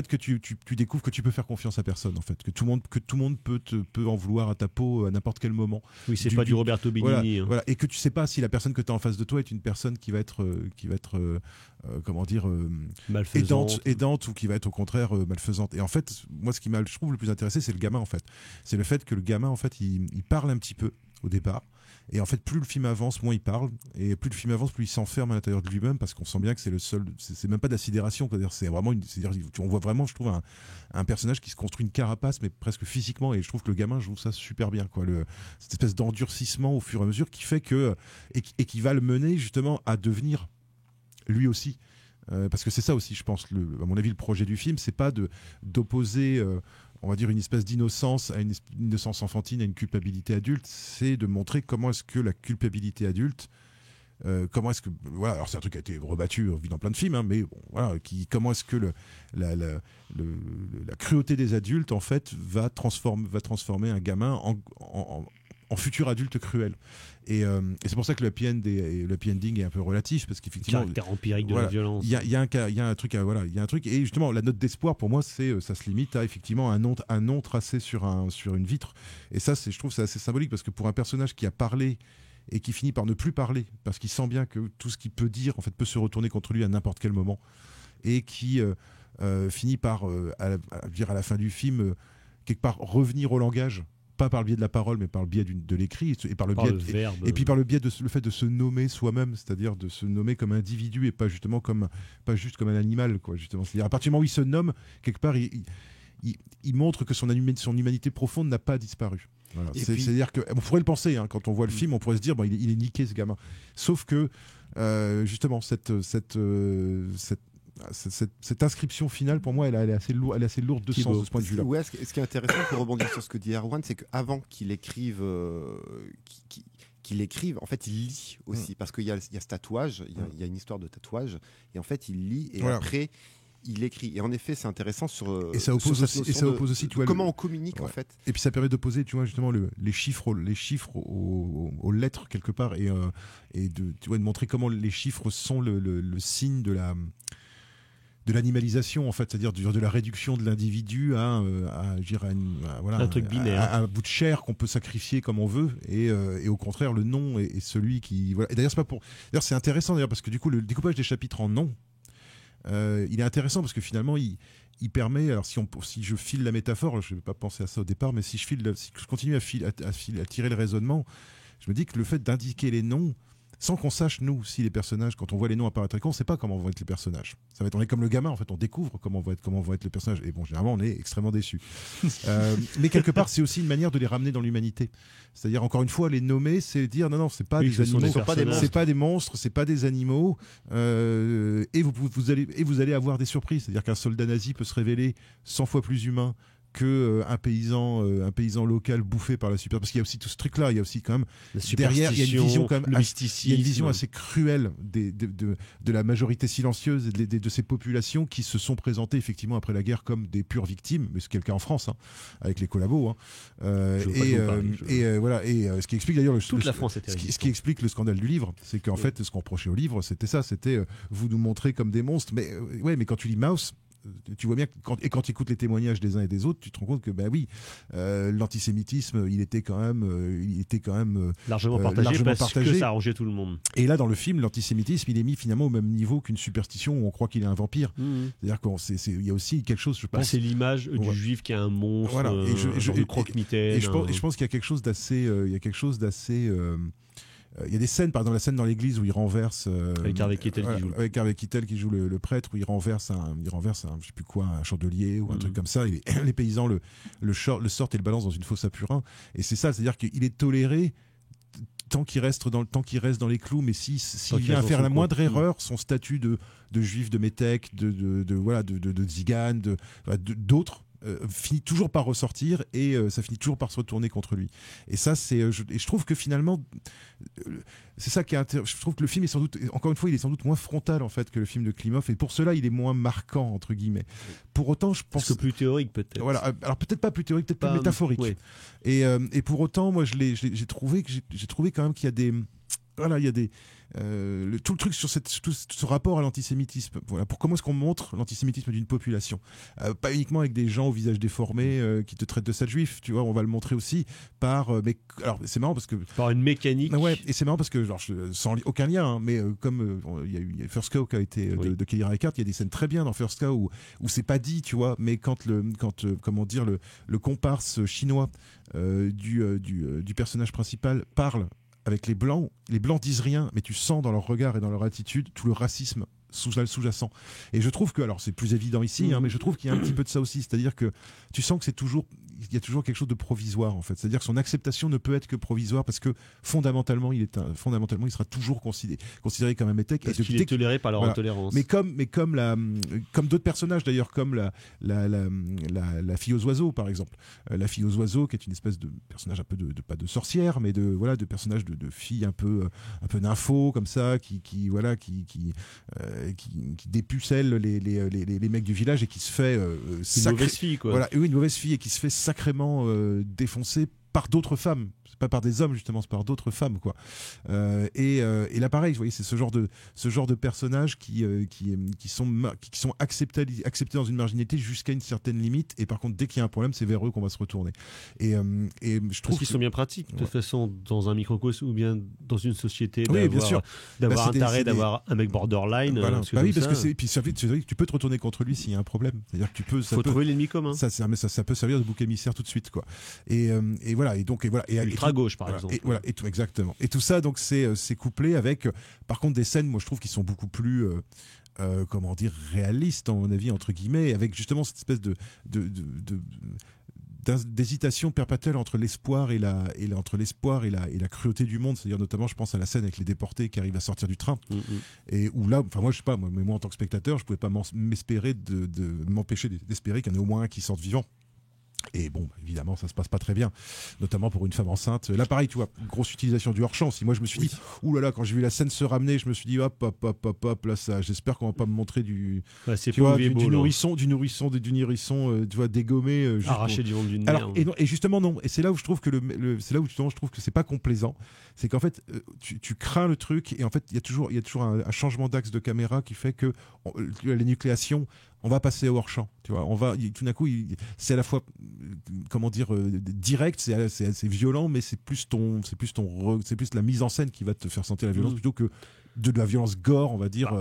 que tu découvres que tu peux faire confiance à personne, en fait, que tout le monde peut en vouloir à ta peau à n'importe quel moment. Oui, c'est pas du Roberto Benigni. Voilà, et que tu sais pas si la personne que tu as en face de toi est une personne qui va être comment dire aidante ou qui va être au contraire malfaisante. Et en fait, moi, ce qui je trouve le plus intéressé, c'est le gamin, en fait. C'est le fait que le gamin, en fait, il parle un petit peu au départ. Et en fait, plus le film avance, moins il parle. Et plus le film avance, plus il s'enferme à l'intérieur de lui-même, parce qu'on sent bien que c'est le seul. C'est même pas de la sidération, c'est vraiment on voit vraiment, je trouve, un personnage qui se construit une carapace, mais presque physiquement. Et je trouve que le gamin joue ça super bien, quoi. Cette espèce d'endurcissement au fur et à mesure qui fait que et qui va le mener justement à devenir lui aussi. Parce que c'est ça aussi, je pense, à mon avis, le projet du film, c'est pas d'opposer on va dire une espèce d'innocence à une innocence enfantine, à une culpabilité adulte, c'est de montrer comment est-ce que la culpabilité adulte, comment est-ce que, voilà, alors c'est un truc qui a été rebattu dans plein de films, hein, mais bon, voilà, comment est-ce que la cruauté des adultes en fait va transformer un gamin en futur adulte cruel. Et c'est pour ça que le happy ending est un peu relatif, parce qu'effectivement le caractère empirique de la violence. Il y a un truc, et justement la note d'espoir pour moi, ça se limite à effectivement un nom tracé sur une vitre. Et ça, je trouve c'est assez symbolique, parce que pour un personnage qui a parlé et qui finit par ne plus parler parce qu'il sent bien que tout ce qu'il peut dire en fait peut se retourner contre lui à n'importe quel moment, et qui finit par à la fin du film quelque part revenir au langage, pas par le biais de la parole mais par le biais de l'écrit, et par le biais verbe. et puis par le biais de le fait de se nommer soi-même, c'est-à-dire de se nommer comme individu et pas juste comme un animal, quoi, justement. C'est-à-dire à partir du moment où il se nomme, quelque part il montre que son humanité profonde n'a pas disparu. Voilà. C'est-à-dire qu'on pourrait le penser, hein, quand on voit le film, on pourrait se dire bon, il est niqué ce gamin. Sauf que justement cette inscription finale, pour moi, elle est assez lourde de sens de ce point de vue-là. Ouais, ce qui est intéressant pour rebondir sur ce que dit Erwan, c'est qu'avant qu'il écrive, en fait, il lit aussi, parce qu'il y a ce tatouage, il y a une histoire de tatouage, et en fait, il lit, et après, il écrit. Et en effet, c'est intéressant sur. Et ça oppose aussi, tu vois, comment on communique, en fait. Et puis ça permet d'opposer, tu vois, justement les chiffres aux lettres quelque part, et tu vois, de montrer comment les chiffres sont le signe de l'animalisation, en fait, c'est-à-dire de la réduction de l'individu à un truc binaire, à un bout de chair qu'on peut sacrifier comme on veut, et au contraire le nom est celui qui, voilà. Et d'ailleurs c'est intéressant d'ailleurs, parce que du coup le découpage des chapitres en noms, il est intéressant parce que finalement il permet, alors si je file la métaphore, je ne vais pas penser à ça au départ, mais si je continue à tirer le raisonnement, je me dis que le fait d'indiquer les noms sans qu'on sache, nous, si les personnages, quand on voit les noms apparaître, on ne sait pas comment vont être les personnages. On est comme le gamin, en fait, on découvre comment vont être les personnages. Et bon, généralement, on est extrêmement déçus. Mais quelque part, c'est aussi une manière de les ramener dans l'humanité. C'est-à-dire, encore une fois, les nommer, c'est dire non, c'est pas des animaux, c'est pas des monstres, c'est pas des animaux. Et vous allez avoir des surprises. C'est-à-dire qu'un soldat nazi peut se révéler 100 fois plus humain qu'un paysan local bouffé par la super, parce qu'il y a aussi tout ce truc là, il y a aussi quand même derrière, il y a une vision quand même, il y a une vision assez cruelle de la majorité silencieuse de ces populations qui se sont présentées effectivement après la guerre comme des pures victimes, mais c'est le cas en France, hein, avec les collabos, hein. Voilà, et ce qui explique d'ailleurs toute la France était ce qui explique le scandale du livre, c'est qu'en fait ce qu'on reprochait au livre, c'était vous nous montrez comme des monstres, mais mais quand tu lis Maus, tu vois bien que quand tu écoutes les témoignages des uns et des autres, tu te rends compte que l'antisémitisme, il était quand même largement partagé parce que ça arrangeait tout le monde. Et là, dans le film, l'antisémitisme, il est mis finalement au même niveau qu'une superstition où on croit qu'il est un vampire. C'est-à-dire qu'il y a aussi quelque chose, je pense. C'est l'image du juif qui est un monstre, voilà. et croque-mitaine. Et je pense qu'il y a quelque chose d'assez, il y a des scènes, par exemple la scène dans l'église où il renverse avec Harvey Keitel qui joue le prêtre, où il renverse un je sais plus quoi, un chandelier ou un truc comme ça, et les paysans le sortent et le balancent dans une fosse à purin, et c'est ça, c'est-à-dire qu'il est toléré tant qu'il reste dans les clous, mais s'il vient à faire la moindre erreur, son statut de juif, de métèque, de tzigane, d'autres finit toujours par ressortir, et ça finit toujours par se retourner contre lui. Et ça, je trouve que finalement, c'est ça qui est je trouve que le film est sans doute, encore une fois, il est sans doute moins frontal en fait que le film de Klimov, et pour cela, il est moins marquant entre guillemets. Pour autant, je pense que plus théorique peut-être. Voilà, alors peut-être pas plus théorique, peut-être plus métaphorique. Ouais. Et pour autant, moi, j'ai trouvé quand même qu'il y a des, voilà, il y a des tout le truc sur tout ce rapport à l'antisémitisme. Voilà, pour comment est-ce qu'on montre l'antisémitisme d'une population, pas uniquement avec des gens au visage déformé qui te traitent de sale juif, tu vois, on va le montrer aussi mais alors c'est marrant parce que par une mécanique. Ouais, et c'est marrant parce que sans aucun lien, hein, mais comme il y a eu First Cow qui a été de Kelly Reichardt, il y a des scènes très bien dans First Cow où c'est pas dit, tu vois, mais quand comment dire, le comparse chinois du personnage principal parle avec les blancs disent rien, mais tu sens dans leur regard et dans leur attitude tout le racisme sous-jacent. Et je trouve que, alors c'est plus évident ici, hein, mais je trouve qu'il y a un petit peu de ça aussi, c'est-à-dire que tu sens que il y a toujours quelque chose de provisoire en fait, c'est-à-dire que son acceptation ne peut être que provisoire, parce que fondamentalement il sera toujours considéré comme un métèque, parce qu'il est toléré par leur intolérance. Mais comme d'autres personnages d'ailleurs, comme la fille aux oiseaux par exemple, la fille aux oiseaux qui est une espèce de personnage un peu pas de sorcière, mais de personnage de fille un peu nympho comme ça, qui dépucelle les mecs du village, et qui se fait une mauvaise fille, quoi. Voilà, une mauvaise fille, et qui se fait sacrément défoncer par d'autres femmes. c'est pas par des hommes justement, c'est par d'autres femmes quoi. Et là pareil, vous voyez, c'est ce genre de personnages qui sont acceptés dans une marginalité jusqu'à une certaine limite, et par contre dès qu'il y a un problème, c'est vers eux qu'on va se retourner. Et je trouve parce qu'ils sont bien pratiques de toute façon dans un microcosme ou bien dans une société, oui, bien sûr, d'avoir un taré, d'avoir un mec borderline. Voilà. Oui, parce que puis ça fait que tu peux te retourner contre lui s'il y a un problème. C'est-à-dire que tu peux. Faut trouver l'ennemi commun. Ça peut servir de bouc émissaire tout de suite quoi. Et voilà. Et ultra gauche par exemple. Et tout exactement. Et tout ça donc c'est couplé avec par contre des scènes, moi je trouve, qui sont beaucoup plus comment dire, réalistes à mon avis, entre guillemets, avec justement cette espèce d'hésitation perpétuelle entre l'espoir et la cruauté du monde. C'est-à-dire notamment, je pense à la scène avec les déportés qui arrivent à sortir du train, et où là, enfin moi je sais pas, mais moi en tant que spectateur, je pouvais pas m'empêcher d'espérer qu'il y en ait au moins un qui sorte vivant. Et bon, évidemment, ça se passe pas très bien, notamment pour une femme enceinte. Là, pareil, tu vois, grosse utilisation du hors-champ. Si moi, je me suis dit, ouh là là, quand j'ai vu la scène se ramener, je me suis dit, hop, là, ça, j'espère qu'on va pas me montrer du nourrisson, tu vois, dégommé, arraché du ventre d'une mère. Et justement, non. Et c'est là où je trouve que c'est pas complaisant. C'est qu'en fait, tu crains le truc, et en fait, il y a toujours un changement d'axe de caméra qui fait que l'énucléation, on va passer au hors-champ, tu vois. Tout d'un coup, c'est à la fois, comment dire, direct, c'est violent, mais c'est plus la mise en scène qui va te faire sentir la violence plutôt que de la violence gore, on va dire.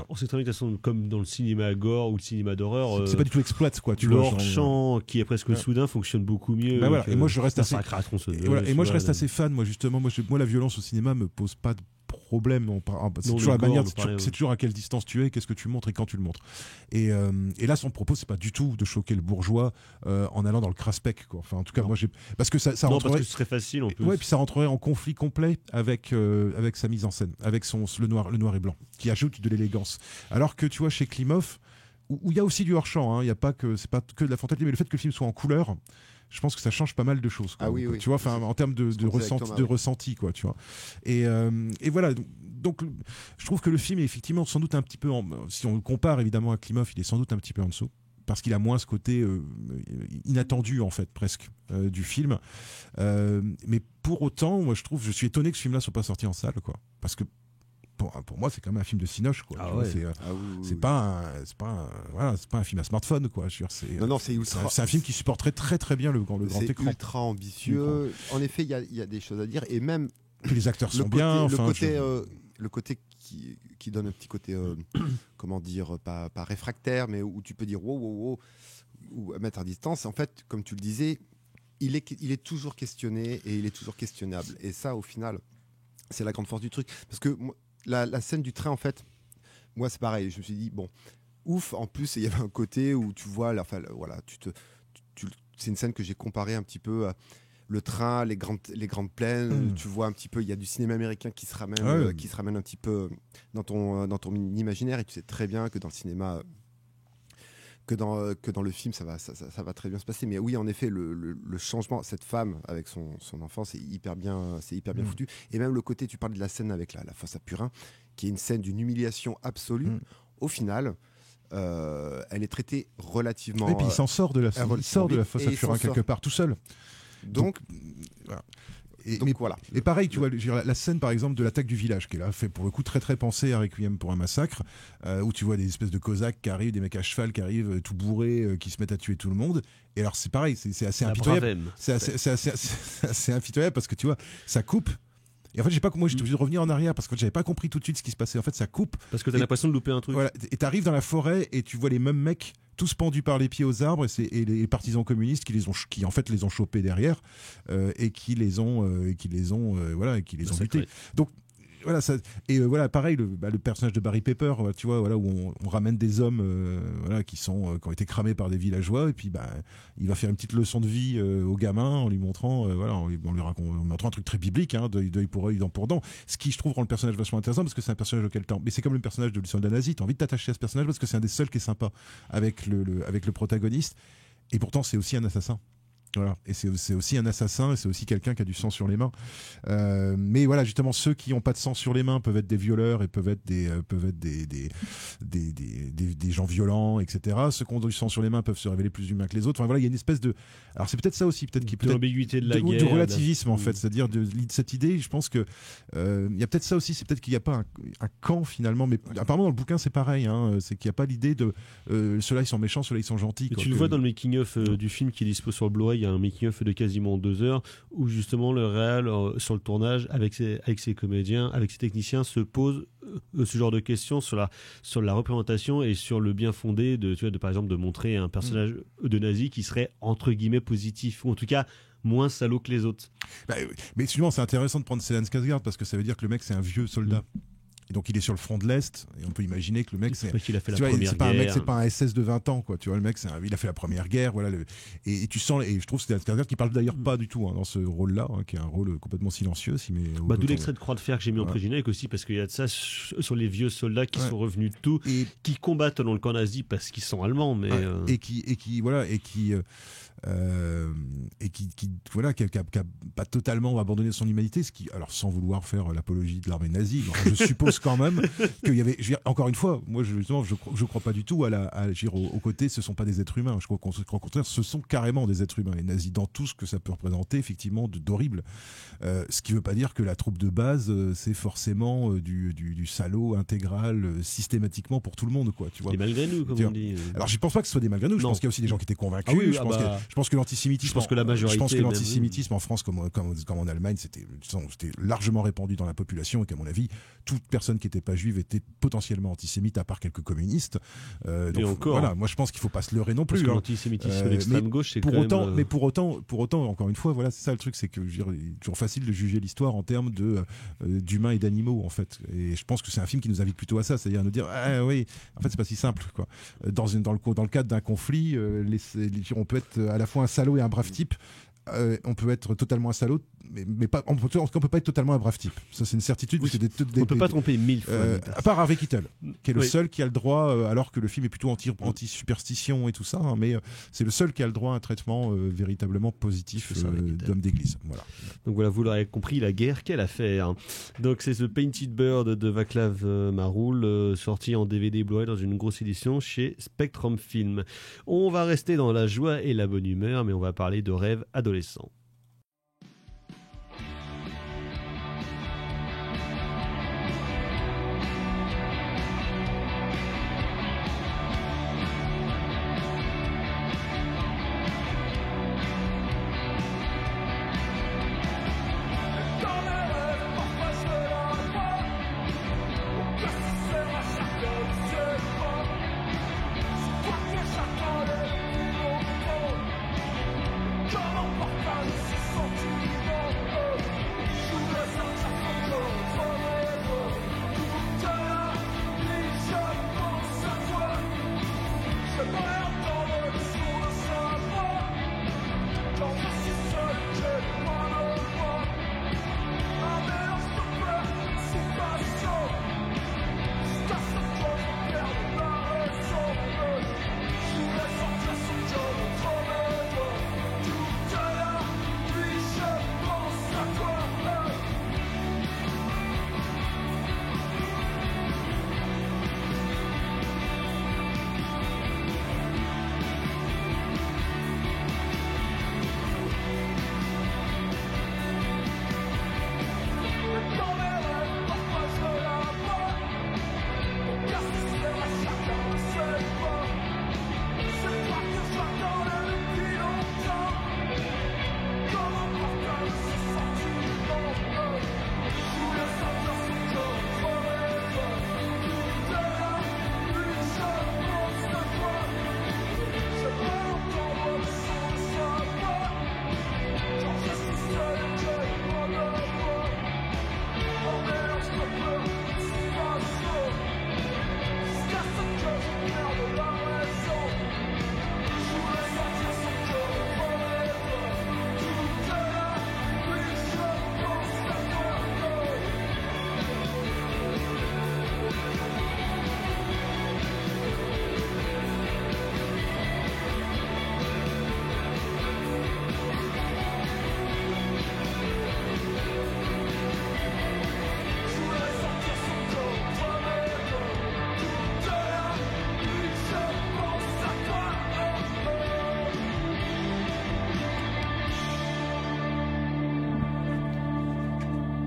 On sait très bien que de toute façon, comme dans le cinéma gore ou le cinéma d'horreur, c'est pas du tout exploite quoi. Le hors-champ qui est presque soudain fonctionne beaucoup mieux. Bah voilà. Et moi je reste assez fan. Moi justement, moi la violence au cinéma me pose pas de problème. C'est toujours la manière, c'est toujours à quelle distance tu es, qu'est-ce que tu montres et quand tu le montres. Et là, son propos, c'est pas du tout de choquer le bourgeois en allant dans le craspec, quoi. Enfin, en tout cas, moi, parce que ça rentrerait, parce que ce serait facile en plus. Ouais, puis ça rentrerait en conflit complet avec sa mise en scène, avec le noir et blanc, qui ajoute de l'élégance. Alors que tu vois, chez Klimov, où il y a aussi du hors-champ, il y a pas que, c'est pas que de la fantaisie, mais le fait que le film soit en couleur, je pense que ça change pas mal de choses quoi. Tu vois, en termes de ressenti quoi, tu vois. Et voilà, donc je trouve que le film est effectivement sans doute un petit peu si on le compare évidemment à Klimov, il est sans doute un petit peu en dessous, parce qu'il a moins ce côté inattendu en fait presque du film, mais pour autant moi je suis étonné que ce film là soit pas sorti en salle quoi, parce que pour moi c'est quand même un film de cinoche quoi. C'est pas un film à smartphone quoi. C'est un film qui supporterait très très bien le grand écran. C'est ultra ambitieux. En effet, il y a des choses à dire, et même les acteurs sont bien. Le côté qui donne un petit côté comment dire, pas réfractaire, mais où tu peux dire wow, ou à mettre à distance. En fait, comme tu le disais, il est toujours questionné et il est toujours questionnable. Et ça, au final, c'est la grande force du truc. Parce que la scène du train, en fait, moi, c'est pareil. Je me suis dit, bon, ouf. En plus, il y avait un côté où tu vois, c'est une scène que j'ai comparée un petit peu à le train, les grandes plaines. Tu vois un petit peu, il y a du cinéma américain qui se ramène un petit peu dans ton imaginaire, et tu sais très bien que dans le cinéma, que dans le film, ça va très bien se passer. Mais oui, en effet, le changement, cette femme avec son enfant, c'est hyper bien foutu. Et même le côté, tu parles de la scène avec la fosse à purin, qui est une scène d'une humiliation absolue. Au final, elle est traitée relativement. Et puis il s'en sort de la fosse à purin quelque part tout seul. Donc voilà. Voilà. Et pareil, tu vois, la scène par exemple de l'attaque du village, qui est là fait pour le coup très très penser à Requiem pour un massacre, où tu vois des espèces de cosaques qui arrivent, des mecs à cheval qui arrivent tout bourrés, qui se mettent à tuer tout le monde. Et alors c'est pareil, c'est assez impitoyable. C'est assez impitoyable parce que tu vois, ça coupe. Et en fait, j'étais obligé de revenir en arrière parce que j'avais pas compris tout de suite ce qui se passait. En fait, ça coupe. Parce que t'as l'impression de louper un truc. Voilà. Et t'arrives dans la forêt et tu vois les mêmes mecs tous pendus par les pieds aux arbres, et les partisans communistes qui en fait les ont chopés derrière et qui les ont butés. Donc voilà, voilà, pareil, le personnage de Barry Pepper, tu vois, voilà, où on ramène des hommes qui ont été cramés par des villageois, et puis il va faire une petite leçon de vie aux gamins en lui montrant en lui montrant un truc très biblique, d'œil pour œil, dent pour dent, ce qui je trouve rend le personnage vachement intéressant, parce que c'est un personnage auquel mais c'est comme le personnage de Lucien Danasi, t'as envie de t'attacher à ce personnage parce que c'est un des seuls qui est sympa avec le protagoniste, et pourtant c'est aussi un assassin. Voilà. Et c'est aussi un assassin, et c'est aussi quelqu'un qui a du sang sur les mains. Mais voilà, justement, ceux qui n'ont pas de sang sur les mains peuvent être des violeurs et peuvent être des gens violents, etc. Ceux qui ont du sang sur les mains peuvent se révéler plus humains que les autres. Enfin voilà, il y a une espèce de... Alors c'est peut-être ça aussi, peut-être qui peut-être l'ambiguïté de la guerre, du relativisme en fait, c'est-à-dire de cette idée. Je pense que il y a peut-être ça aussi, c'est peut-être qu'il n'y a pas un camp finalement, mais apparemment dans le bouquin c'est pareil, hein, c'est qu'il n'y a pas l'idée de ceux-là ils sont méchants, ceux-là ils sont gentils. Tu le vois dans le making-of du film qui est dispo sur le Blu-ray, il y a un making-of de quasiment 2 heures où justement le réal sur le tournage avec ses comédiens, avec ses techniciens se pose ce genre de questions sur la représentation et sur le bien fondé de par exemple de montrer un personnage de nazi qui serait entre guillemets positif ou en tout cas moins salaud que les autres. Mais souvent c'est intéressant de prendre Stellan Skarsgård parce que ça veut dire que le mec c'est un vieux soldat. Et donc il est sur le front de l'Est et on peut imaginer que le mec c'est pas un mec, c'est pas un SS de 20 ans quoi, tu vois, le mec il a fait la première guerre, voilà, et tu sens, et je trouve que c'est un qui parle d'ailleurs pas du tout dans ce rôle là, qui est un rôle complètement silencieux d'où l'extrait de croix de fer que j'ai mis en pré-générique aussi parce qu'il y a de ça sur les vieux soldats qui sont revenus de tout et qui combattent dans le camp nazi parce qu'ils sont allemands mais et qui a pas totalement abandonné son humanité, ce qui, alors sans vouloir faire l'apologie de l'armée nazie, je suppose quand même qu'il y avait, encore une fois, moi je crois pas du tout au côté, ce sont pas des êtres humains, je crois qu'au contraire ce sont carrément des êtres humains, les nazis, dans tout ce que ça peut représenter effectivement d'horrible, ce qui veut pas dire que la troupe de base c'est forcément du salaud intégral systématiquement pour tout le monde quoi, tu vois. Des malgré nous comme on dit. Alors je pense pas que ce soit des malgré nous, je pense qu'il y a aussi des gens qui étaient convaincus, je pense que l'antisémitisme, l'antisémitisme en France comme en Allemagne c'était largement répandu dans la population et qu'à mon avis toute personne qui n'était pas juive était potentiellement antisémite à part quelques communistes. Et encore. Voilà, moi je pense qu'il faut pas se leurrer non plus. Parce que l'antisémitisme de l'extrême gauche c'est mais pour autant encore une fois voilà, c'est ça le truc, c'est que il est toujours facile de juger l'histoire en termes d'humains et d'animaux en fait. Et je pense que c'est un film qui nous invite plutôt à ça, c'est-à-dire à nous dire oui, en fait c'est pas si simple quoi. Dans le cadre d'un conflit, on peut être à la fois un salaud et un brave type. On peut être totalement un salaud, mais pas, on peut pas être totalement un brave type. Ça, c'est une certitude. Oui, on peut pas tromper 1000 fois. À part Harvey Keitel, qui est le seul qui a le droit, alors que le film est plutôt anti-superstition et tout ça, hein, mais c'est le seul qui a le droit à un traitement véritablement positif d'homme d'église. Voilà. Donc voilà, vous l'aurez compris, la guerre, quelle affaire. Donc c'est The Painted Bird de Václav Marul, sorti en DVD Blu-ray dans une grosse édition chez Spectrum Film. On va rester dans la joie et la bonne humeur, mais on va parler de rêves adolescents. Comment porter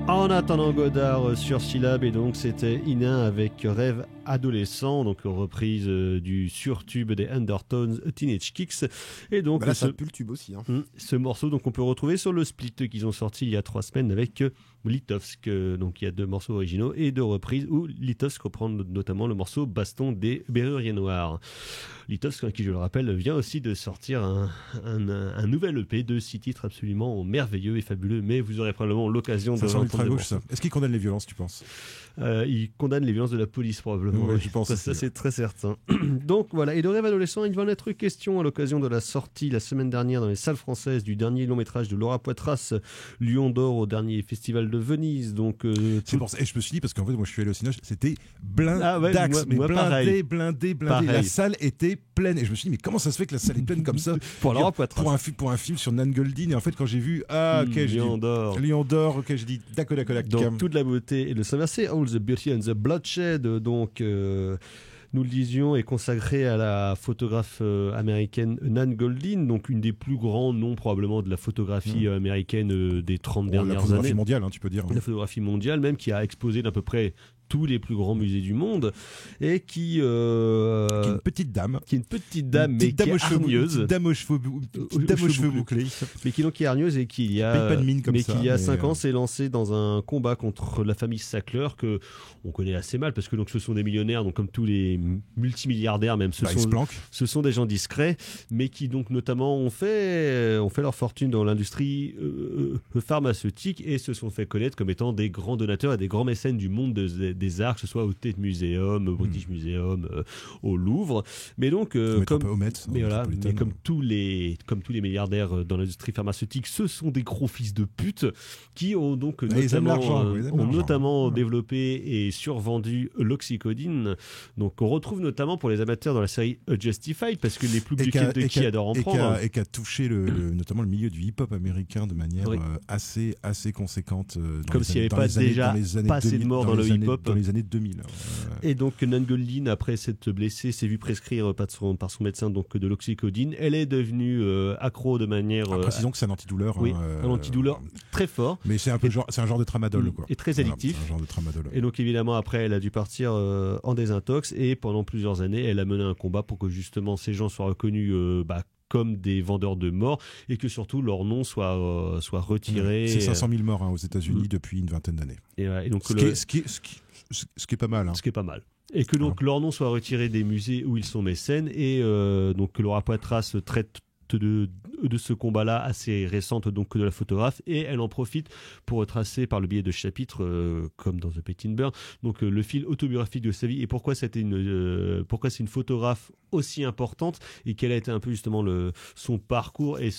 En attendant Godard sur Syllab, et donc c'était Ina avec Rêve adolescent, donc reprise du surtube des Undertones Teenage Kicks. Et donc là, ça pue le tube aussi. Ce morceau, donc on peut retrouver sur le split qu'ils ont sorti il y a 3 semaines avec Litovsk. Donc il y a 2 morceaux originaux et 2 reprises où Litovsk reprend notamment le morceau Baston des Berruriers Noirs. Litovsk, qui je le rappelle, vient aussi de sortir un nouvel EP de 6 titres absolument merveilleux et fabuleux, mais vous aurez probablement l'occasion de l'entendre. Est-ce qu'il condamne les violences, tu penses? Il condamne les violences de la police probablement. Ouais, je pense ça c'est très certain. Donc voilà, et de Rêve adolescent, il va en être question à l'occasion de la sortie la semaine dernière dans les salles françaises du dernier long métrage de Laura Poitras, Lion d'or au dernier festival de Venise. Donc c'est pour ça. Et je me suis dit, parce qu'en fait moi je suis allé au cinéma, c'était blindé, blindé. La salle était pleine et je me suis dit mais comment ça se fait que la salle est pleine comme ça pour Laura Poitras, pour un film sur Nan Goldin. Et en fait quand j'ai vu Lion d'or, ok, j'ai dit d'accord. Donc toute la beauté et le Saint-Versé, All the Beauty and the Bloodshed, donc nous le disions, est consacré à la photographe américaine Nan Goldin, donc une des plus grands noms probablement de la photographie américaine des 30 dernières années. La photographie mondiale, tu peux dire. La photographie mondiale, même, qui a exposé d'à peu près tous les plus grands musées du monde, et qui est une petite dame, mais qui est hargneuse, une dame aux cheveux bouclés, mais qui est hargneuse et qui il y a 5 ans s'est lancée dans un combat contre la famille Sackler que on connaît assez mal parce que donc ce sont des millionnaires, donc comme tous les multimilliardaires même, ce sont des gens discrets, mais qui donc notamment ont fait leur fortune dans l'industrie pharmaceutique et se sont fait connaître comme étant des grands donateurs et des grands mécènes du monde des arts, que ce soit au Tate Museum, au British Museum, au Louvre. Mais donc, comme tous les milliardaires dans l'industrie pharmaceutique, ce sont des gros fils de pute qui ont donc notamment développé et survendu l'oxycodone. Donc on retrouve notamment pour les amateurs dans la série Justified, parce que les plus de qui adorent en prendre. Et qui a touché notamment le milieu du hip-hop américain de manière assez conséquente. Comme s'il n'y avait pas déjà pas assez de morts dans le hip-hop. Dans les années 2000. Et donc Nan Goldin, après s'être blessée, s'est vue prescrire par son médecin donc de l'oxycodone. Elle est devenue accro de manière. Précisons que c'est un antidouleur. Oui, un antidouleur très fort. Mais c'est un genre de tramadol, quoi. Et très addictif. C'est un genre de tramadol. Et donc évidemment après, elle a dû partir en désintox, et pendant plusieurs années, elle a mené un combat pour que justement ces gens soient reconnus comme des vendeurs de morts, et que surtout leur nom soit retiré. C'est 500 000 morts aux États-Unis depuis une vingtaine d'années. Et donc ce qui est pas mal. Ce qui est pas mal. Et que donc leur nom soit retiré des musées où ils sont mécènes, et donc que Laura Poitras traite de ce combat-là assez récente, donc de la photographe, et elle en profite pour retracer par le biais de chapitres comme dans The Patin Burn, donc le fil autobiographique de sa vie, et pourquoi c'est une photographe aussi importante, et quel a été un peu justement son parcours et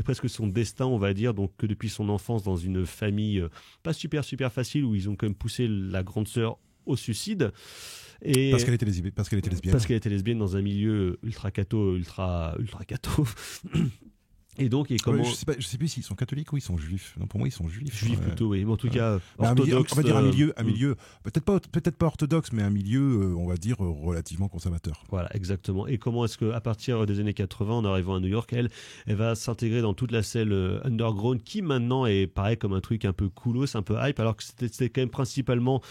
presque son destin, on va dire, donc que depuis son enfance dans une famille pas super facile, où ils ont quand même poussé la grande sœur au suicide. Et parce qu'elle était lesbienne. Parce qu'elle était lesbienne dans un milieu ultra catho. Et donc, je sais plus s'ils sont catholiques ou ils sont juifs. Non, pour moi, ils sont juifs. Juifs plutôt, oui. Mais en tout cas, orthodoxe. On va dire un milieu peut-être pas orthodoxe, mais un milieu, on va dire, relativement conservateur. Voilà, exactement. Et comment est-ce qu'à partir des années 80, en arrivant à New York, elle va s'intégrer dans toute la scène underground, qui maintenant est pareil comme un truc un peu coolos, un peu hype, alors que c'était quand même principalement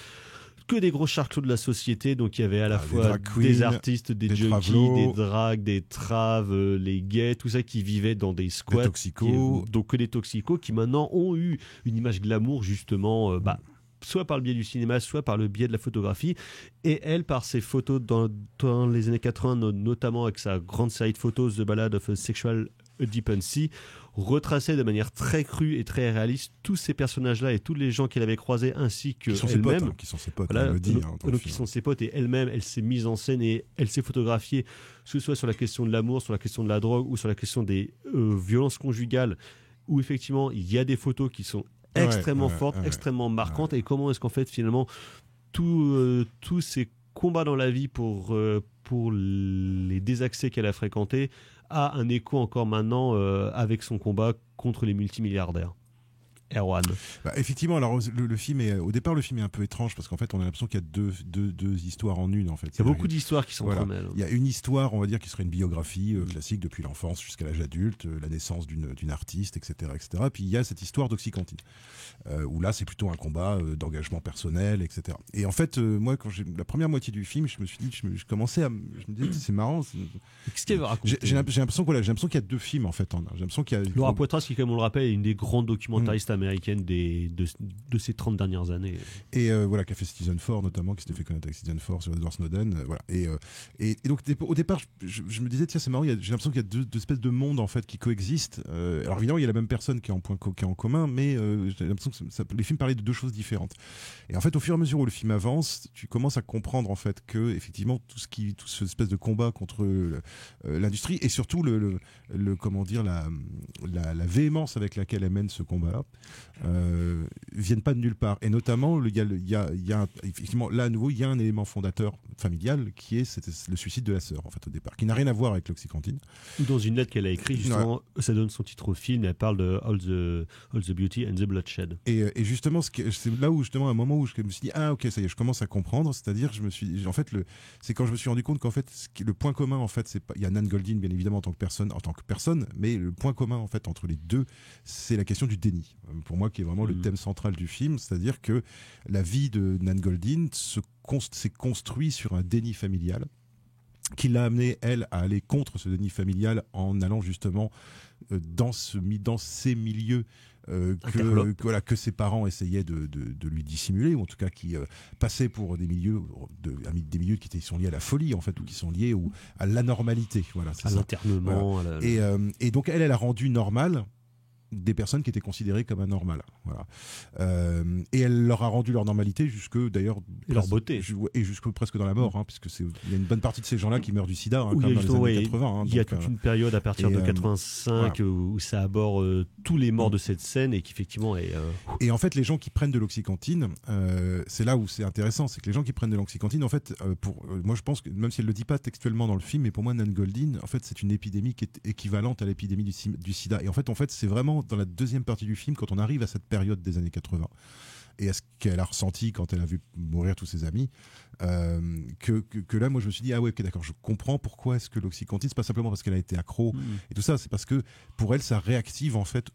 que des gros charclots de la société. Donc il y avait à la fois des artistes, des junkies, des drags, des traves, les gays, tout ça qui vivaient dans des squats, donc que des toxicos, qui maintenant ont eu une image glamour justement, soit par le biais du cinéma, soit par le biais de la photographie. Et elle, par ses photos dans les années 80, notamment avec sa grande série de photos, The Ballad of a Sexual Dependency, retraçait de manière très crue et très réaliste tous ces personnages-là et tous les gens qu'elle avait croisés, ainsi que elle-même. Qui sont ses potes, voilà, elle le dit. Qui sont ses potes, et elle-même, elle s'est mise en scène et elle s'est photographiée, que ce soit sur la question de l'amour, sur la question de la drogue ou sur la question des violences conjugales, où effectivement il y a des photos qui sont extrêmement fortes, extrêmement marquantes. Et comment est-ce qu'en fait finalement tous ces combats dans la vie pour les désaccès qu'elle a fréquentés a un écho encore maintenant avec son combat contre les multimilliardaires. Erwan. Effectivement, alors le film est au départ le film est un peu étrange parce qu'en fait on a l'impression qu'il y a deux histoires en une en fait. Il y a beaucoup d'histoires qui sont entremêlées. Il y a une histoire, on va dire, qui serait une biographie classique depuis l'enfance jusqu'à l'âge adulte, la naissance d'une artiste, etc., etc. Puis il y a cette histoire d'Oxycantine où là c'est plutôt un combat d'engagement personnel, etc. Et en fait moi quand j'ai la première moitié du film, je me suis dit, je me disais c'est marrant. Qu'est-ce qu'elle va raconter ? J'ai l'impression qu'il y a deux films en fait. J'ai l'impression qu'il y a Laura Poitras, qui, comme on le rappelle, est une des grandes documentaristes américaines de ces 30 dernières années. Et voilà, qui a fait Citizen 4 notamment, qui s'était fait connaître avec Citizen 4 sur Edward Snowden. Voilà. Et donc au départ, je me disais, tiens, c'est marrant, j'ai l'impression qu'il y a deux espèces de mondes en fait qui coexistent. Alors évidemment, il y a la même personne qui est en commun, mais j'ai l'impression que les films parlaient de deux choses différentes. Et en fait, au fur et à mesure où le film avance, tu commences à comprendre en fait que effectivement tout ce espèce de combat contre l'industrie et surtout comment dire la véhémence avec laquelle elle mène ce combat-là viennent pas de nulle part. Et notamment, il y a effectivement là à nouveau il y a un élément fondateur familial qui est le suicide de la sœur en fait au départ, qui n'a rien à voir avec l'Oxycantine. Dans une lettre qu'elle a écrite justement, ça donne son titre au film. Elle parle de All the Beauty and the Bloodshed. Et justement, c'est là où justement à un moment où je me suis dit ok, ça y est, je commence à comprendre. C'est-à-dire c'est quand je me suis rendu compte qu'en fait le point commun en fait il y a Nan Goldin bien évidemment en tant que personne, mais le point commun en fait entre les deux, c'est la question du déni. Pour moi, qui est vraiment le thème central du film, c'est-à-dire que la vie de Nan Goldin s'est construite sur un déni familial qui l'a amené, elle, à aller contre ce déni familial en allant justement dans ces milieux que ses parents essayaient de lui dissimuler, ou en tout cas qui passaient pour des milieux qui sont liés à la folie en fait, ou qui sont liés à l'anormalité. Voilà, c'est à l'internement. Voilà. Et donc elle a rendu normal des personnes qui étaient considérées comme anormales. Voilà. Et elle leur a rendu leur normalité jusque d'ailleurs leur beauté et jusque presque dans la mort, puisque il y a une bonne partie de ces gens-là qui meurent du sida comme dans les années 80. Il y a toute une période à partir de 85 où ça aborde tous les morts de cette scène et qu'effectivement et en fait les gens qui prennent de l'Oxycantine, c'est là où c'est intéressant, c'est que les gens qui prennent de l'Oxycantine en fait moi je pense que même si elle le dit pas textuellement dans le film, mais pour moi Nan Goldin en fait c'est une épidémie qui est équivalente à l'épidémie du sida. Et en fait c'est vraiment dans la deuxième partie du film, quand on arrive à cette période des années 80 et à ce qu'elle a ressenti quand elle a vu mourir tous ses amis, que là moi je me suis dit ok, d'accord, je comprends pourquoi est-ce que l'Oxycantine, c'est pas simplement parce qu'elle a été accro et tout ça, c'est parce que pour elle ça réactive en fait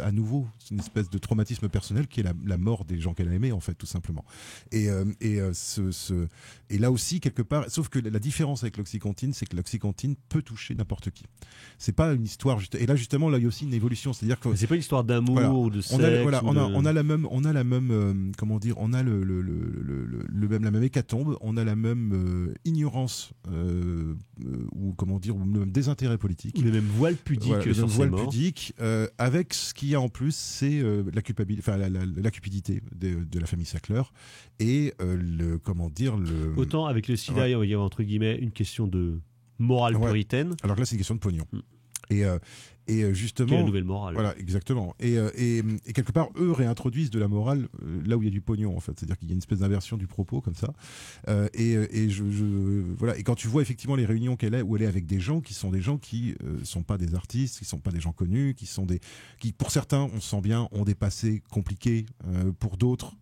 à nouveau une espèce de traumatisme personnel qui est la mort des gens qu'elle a aimés en fait, tout simplement. Et là aussi quelque part, sauf que la différence avec l'Oxycantine, c'est que l'Oxycantine peut toucher n'importe qui. C'est pas une histoire et là justement là il y a aussi une évolution, c'est-à-dire que c'est pas une histoire d'amour ou de sexe. On a la même comment dire, on a la même hécatombe, on a la même ignorance ou comment dire, ou le même désintérêt politique, ou les mêmes voiles pudiques sur ces morts, avec ce qu'il y a en plus, c'est la culpabilité, la cupidité de la famille Sackler et autant avec le sida il y a entre guillemets une question de morale puritaine, alors que là c'est une question de pognon. Et justement, la nouvelle morale. Voilà, exactement. Et quelque part, eux réintroduisent de la morale là où il y a du pognon, en fait. C'est-à-dire qu'il y a une espèce d'inversion du propos comme ça. Voilà. Et quand tu vois effectivement les réunions où elle est avec des gens qui sont sont pas des artistes, qui sont pas des gens connus, qui pour certains, on sent bien, ont des passés compliqués, pour d'autres,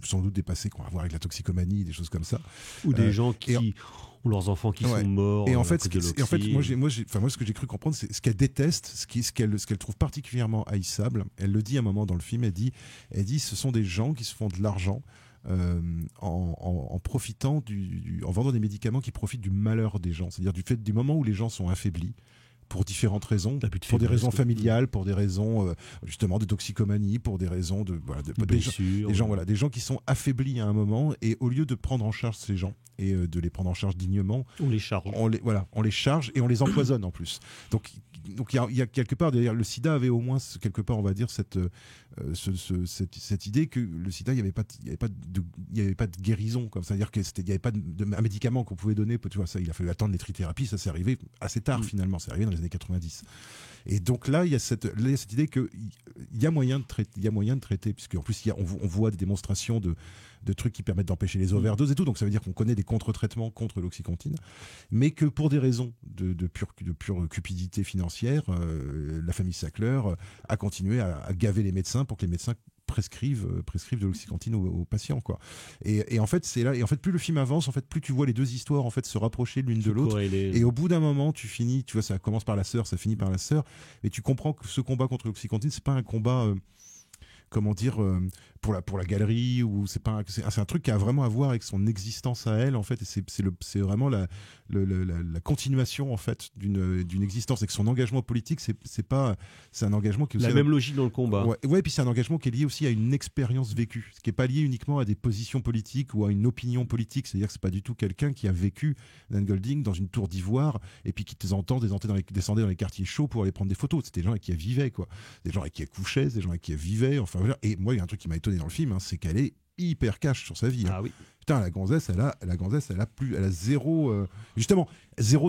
sans doute des passés qu'on va voir avec la toxicomanie, des choses comme ça. Ou des gens qui ou leurs enfants qui sont morts. Et en fait, moi, ce que j'ai cru comprendre, c'est ce qu'elle déteste, ce qu'elle trouve particulièrement haïssable. Elle le dit à un moment dans le film. Elle dit, ce sont des gens qui se font de l'argent en profitant en vendant des médicaments qui profitent du malheur des gens. C'est-à-dire du moment où les gens sont affaiblis, pour différentes raisons, pour des raisons familiales, pour des raisons justement de toxicomanie, pour des raisons des gens qui sont affaiblis à un moment, et au lieu de prendre en charge ces gens et de les prendre en charge dignement, on les charge. On les charge et on les empoisonne en plus. Donc il y a quelque part derrière le sida avait au moins quelque part, on va dire, cette idée que le sida, il y avait pas de guérison, comme ça, c'est-à-dire que il y avait pas un médicament qu'on pouvait donner, tu vois, ça, il a fallu attendre les trithérapies, ça s'est arrivé assez tard finalement, c'est arrivé dans les années 90. Et donc là, il y a cette idée qu'il y a moyen de traiter, puisque en plus, on voit des démonstrations de trucs qui permettent d'empêcher les overdoses et tout, donc ça veut dire qu'on connaît des contre-traitements contre l'oxycontine, mais que pour des raisons de pure cupidité financière, la famille Sackler a continué à gaver les médecins pour que les médecins prescrivent de l'oxycontine aux patients, quoi. Et en fait, c'est là, et en fait, plus le film avance, en fait, plus tu vois les deux histoires en fait se rapprocher l'une de l'autre, et au bout d'un moment, tu vois, ça commence par la sœur, ça finit par la sœur, et tu comprends que ce combat contre l'oxycontine, c'est pas un combat comment dire, pour la galerie, ou c'est un truc qui a vraiment à voir avec son existence à elle, en fait, et c'est vraiment la continuation, en fait, d'une existence, et que son engagement politique, c'est un engagement qui est aussi la même logique dans le combat. Ouais, puis c'est un engagement qui est lié aussi à une expérience vécue, ce qui est pas lié uniquement à des positions politiques ou à une opinion politique, c'est-à-dire que c'est pas du tout quelqu'un qui a vécu Nan Golding dans une tour d'ivoire et puis qui de temps en temps descendait dans les quartiers chauds pour aller prendre des photos. C'était des gens avec qui elle vivait, quoi, des gens avec qui elle couchait, des gens avec qui elle vivait, enfin. Et moi, il y a un truc qui m'a étonné dans le film, c'est qu'elle est hyper cash sur sa vie. Ah oui. Putain, la gonzesse, elle a zéro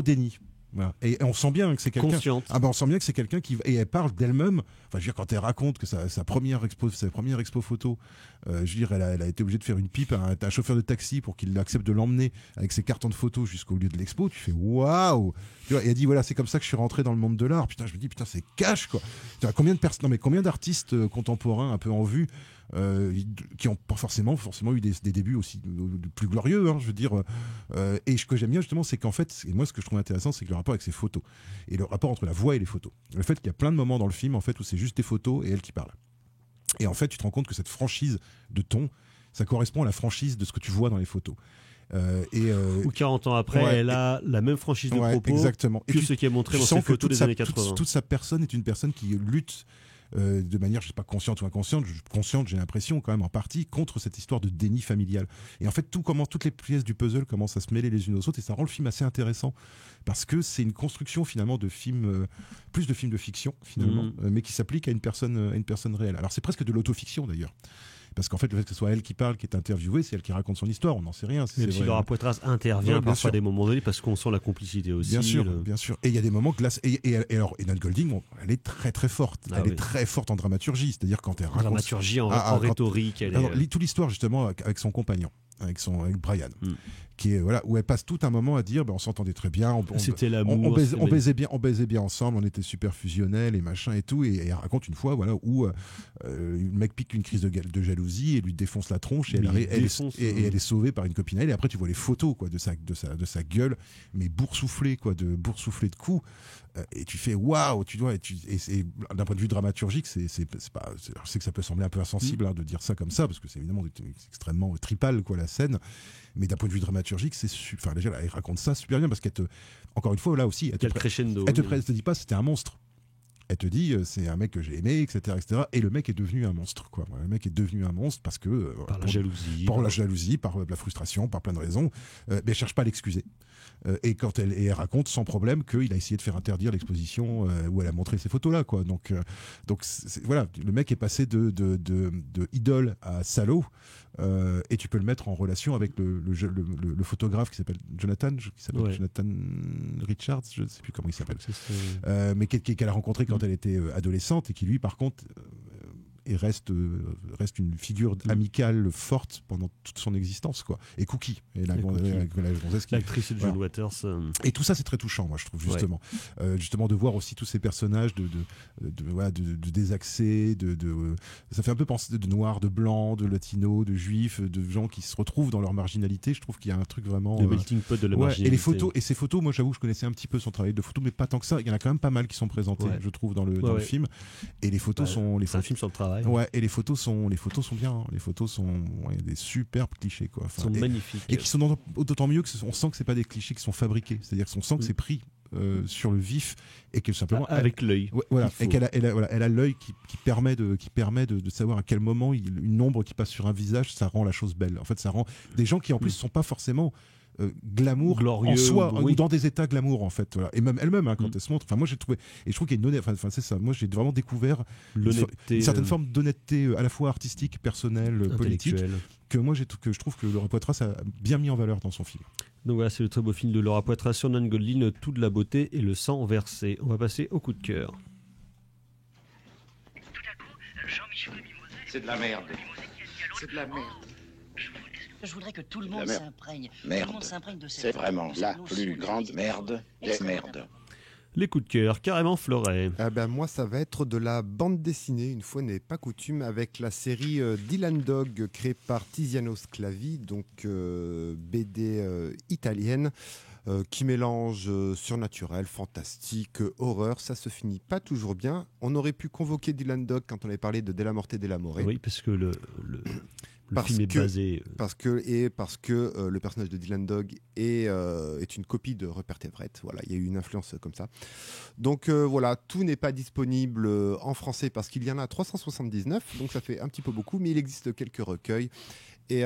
déni. Voilà. Et on sent bien que c'est quelqu'un. Consciente. On sent bien que c'est quelqu'un qui. Et elle parle d'elle-même. Enfin, je veux dire, quand elle raconte que sa première expo photo, je veux dire, elle a été obligée de faire une pipe à un chauffeur de taxi pour qu'il accepte de l'emmener avec ses cartons de photos jusqu'au lieu de l'expo. Tu fais waouh. Et elle dit voilà, c'est comme ça que je suis rentré dans le monde de l'art. Putain, je me dis putain, c'est cash, quoi. Combien d'artistes contemporains un peu en vue qui n'ont pas forcément eu des débuts aussi plus glorieux, je veux dire. Et ce que j'aime bien justement, c'est qu'en fait, et moi ce que je trouve intéressant, c'est que le rapport avec ces photos et le rapport entre la voix et les photos. Le fait qu'il y a plein de moments dans le film en fait où c'est juste des photos et elle qui parle. Et en fait, tu te rends compte que cette franchise de ton, ça correspond à la franchise de ce que tu vois dans les photos. Ou 40 ans après, elle a la même franchise de propos exactement. que ce qui est montré dans ses photos des années 80. Toute sa personne est une personne qui lutte de manière, je sais pas, consciente ou inconsciente, j'ai l'impression quand même en partie, contre cette histoire de déni familial. Et en fait, toutes les pièces du puzzle commencent à se mêler les unes aux autres, et ça rend le film assez intéressant, parce que c'est une construction finalement de film, plus de film de fiction finalement, mais qui s'applique à une personne réelle. Alors c'est presque de l'autofiction d'ailleurs. Parce qu'en fait, le fait que ce soit elle qui parle, qui est interviewée, c'est elle qui raconte son histoire, on n'en sait rien. Même si Laura Poitras intervient parfois à des moments donnés, parce qu'on sent la complicité aussi. Bien sûr. Et il y a des moments glaces. Et Nan Golding, elle est très très forte. Elle est très forte en dramaturgie, c'est-à-dire quand elle raconte. En dramaturgie, en rhétorique. Toute l'histoire justement avec son compagnon, avec Brian. Qui est, voilà, où elle passe tout un moment à dire on s'entendait très bien, c'était l'amour, on baisait bien ensemble, on était super fusionnels et machin et tout, et elle raconte une fois où le mec pique une crise de jalousie et lui défonce la tronche, et elle est sauvée par une copine à elle, et après tu vois les photos quoi, de sa gueule, mais boursouflée de coups, et tu fais waouh, et d'un point de vue dramaturgique, c'est pas, je sais que ça peut sembler un peu insensible de dire ça comme ça, parce que c'est évidemment extrêmement tripal quoi la scène, mais d'un point de vue dramaturgique, déjà elle raconte ça super bien, parce encore une fois là aussi, elle te dit pas c'était un monstre. Elle te dit c'est un mec que j'ai aimé, etc., et le mec est devenu un monstre, quoi. Le mec est devenu un monstre parce que par la jalousie, par la frustration, par plein de raisons, mais elle cherche pas à l'excuser. Et quand elle raconte sans problème qu'il a essayé de faire interdire l'exposition où elle a montré ces photos là, quoi. Donc voilà, le mec est passé de idole à salaud, et tu peux le mettre en relation avec le photographe qui s'appelle Jonathan Richards, je ne sais plus comment il s'appelle, mais qu'elle a rencontré quand elle était adolescente, et qui lui par contre reste une figure amicale forte pendant toute son existence, quoi. Et Cookie, l'actrice de John Waters. Et tout ça, c'est très touchant, moi, je trouve, justement. Justement, de voir aussi tous ces personnages de désaxés, ça fait un peu penser de noirs, de blancs, de latinos, de juifs, de gens qui se retrouvent dans leur marginalité. Je trouve qu'il y a un truc vraiment... Le melting pot de la marginalité. Et les photos, ces photos, moi, j'avoue, je connaissais un petit peu son travail de photo, mais pas tant que ça. Il y en a quand même pas mal qui sont présentés, je trouve, dans le film. Et les photos sont... C'est un film sur le travail. Ouais, et les photos sont bien, hein. Les photos sont des superbes clichés, quoi. Ils sont magnifiques. Et qui sont d'autant mieux que on sent que c'est pas des clichés qui sont fabriqués. C'est-à-dire qu'on sent que c'est pris sur le vif, et que simplement avec l'œil. Voilà, et qu'elle a l'œil qui permet de savoir à quel moment une ombre qui passe sur un visage, ça rend la chose belle. En fait, ça rend des gens qui en plus sont pas forcément glamour glorieux, en soi, ou dans des états glamour, en fait, voilà. Et même elle-même, quand elle se montre, enfin moi j'ai trouvé, et je trouve qu'il y a une c'est ça, moi j'ai vraiment découvert une certaine forme d'honnêteté, à la fois artistique, personnelle, politique, que je trouve que Laura Poitras a bien mis en valeur dans son film. Donc voilà, c'est le très beau film de Laura Poitras sur Nan Golding, toute la beauté et le sang versé. On va passer au coup de cœur. C'est de la merde. C'est de la merde. Je voudrais que tout le monde La merde. s'imprègne. Merde. Tout le monde s'imprègne de cette C'est vraiment la notion plus de grande vie. merde des Extrêmement merdes. Les coups de cœur, carrément Fleuret. Ah ben moi, ça va être de la bande dessinée, une fois n'est pas coutume, avec la série Dylan Dog, créée par Tiziano Sclavi, donc BD italienne, qui mélange surnaturel, fantastique, horreur. Ça se finit pas toujours bien. On aurait pu convoquer Dylan Dog quand on avait parlé de Della Morte Della More. Oui, parce que le Parce film est que- basé. Parce que le personnage de Dylan Dog est une copie de Rupert Everett. Voilà, il y a eu une influence comme ça. Donc voilà, tout n'est pas disponible en français parce qu'il y en a 379, donc ça fait un petit peu beaucoup, mais il existe quelques recueils. Et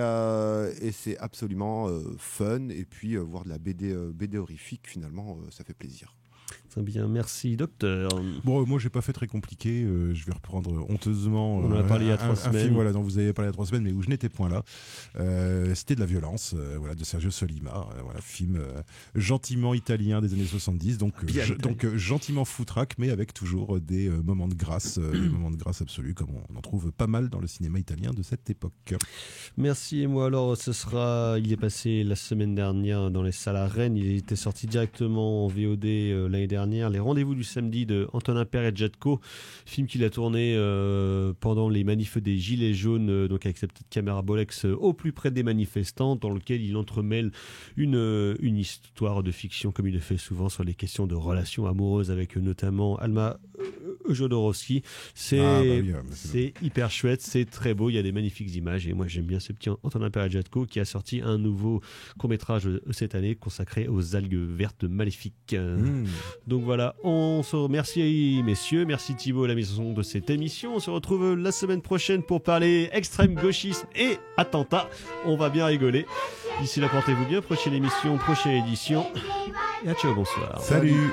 c'est absolument fun. Et puis voir de la BD horrifique, finalement, ça fait plaisir. Très bien, merci docteur. Bon, moi j'ai pas fait très compliqué. Je vais reprendre honteusement. On en a parlé il y a 3 un semaines. film, voilà, dont vous avez parlé il y a 3 semaines, mais où je n'étais point là. C'était de la violence, voilà, de Sergio Solima. Voilà, film gentiment italien des années 70, donc gentiment foutraque, mais avec toujours des moments de grâce, des moments de grâce absolus, comme on en trouve pas mal dans le cinéma italien de cette époque. Merci. Et moi alors, il est passé la semaine dernière dans les salles à Rennes. Il était sorti directement en VOD l'année dernière. Les Rendez-vous du samedi de Antonin Père et Jatko, film qu'il a tourné pendant les manifs des Gilets jaunes, donc avec sa petite caméra Bolex au plus près des manifestants, dans lequel il entremêle une histoire de fiction, comme il le fait souvent, sur les questions de relations amoureuses avec notamment Alma Jodorowsky. C'est hyper chouette, c'est très beau, il y a des magnifiques images et moi j'aime bien ce petit Antonin Père et Jatko qui a sorti un nouveau court-métrage cette année consacré aux algues vertes maléfiques. Donc voilà, on se remercie messieurs, merci Thibaut à la maison de cette émission. On se retrouve la semaine prochaine pour parler extrême gauchisme et attentat. On va bien rigoler. D'ici là, portez-vous bien, prochaine émission, prochaine édition. Et à ciao, bonsoir. Salut.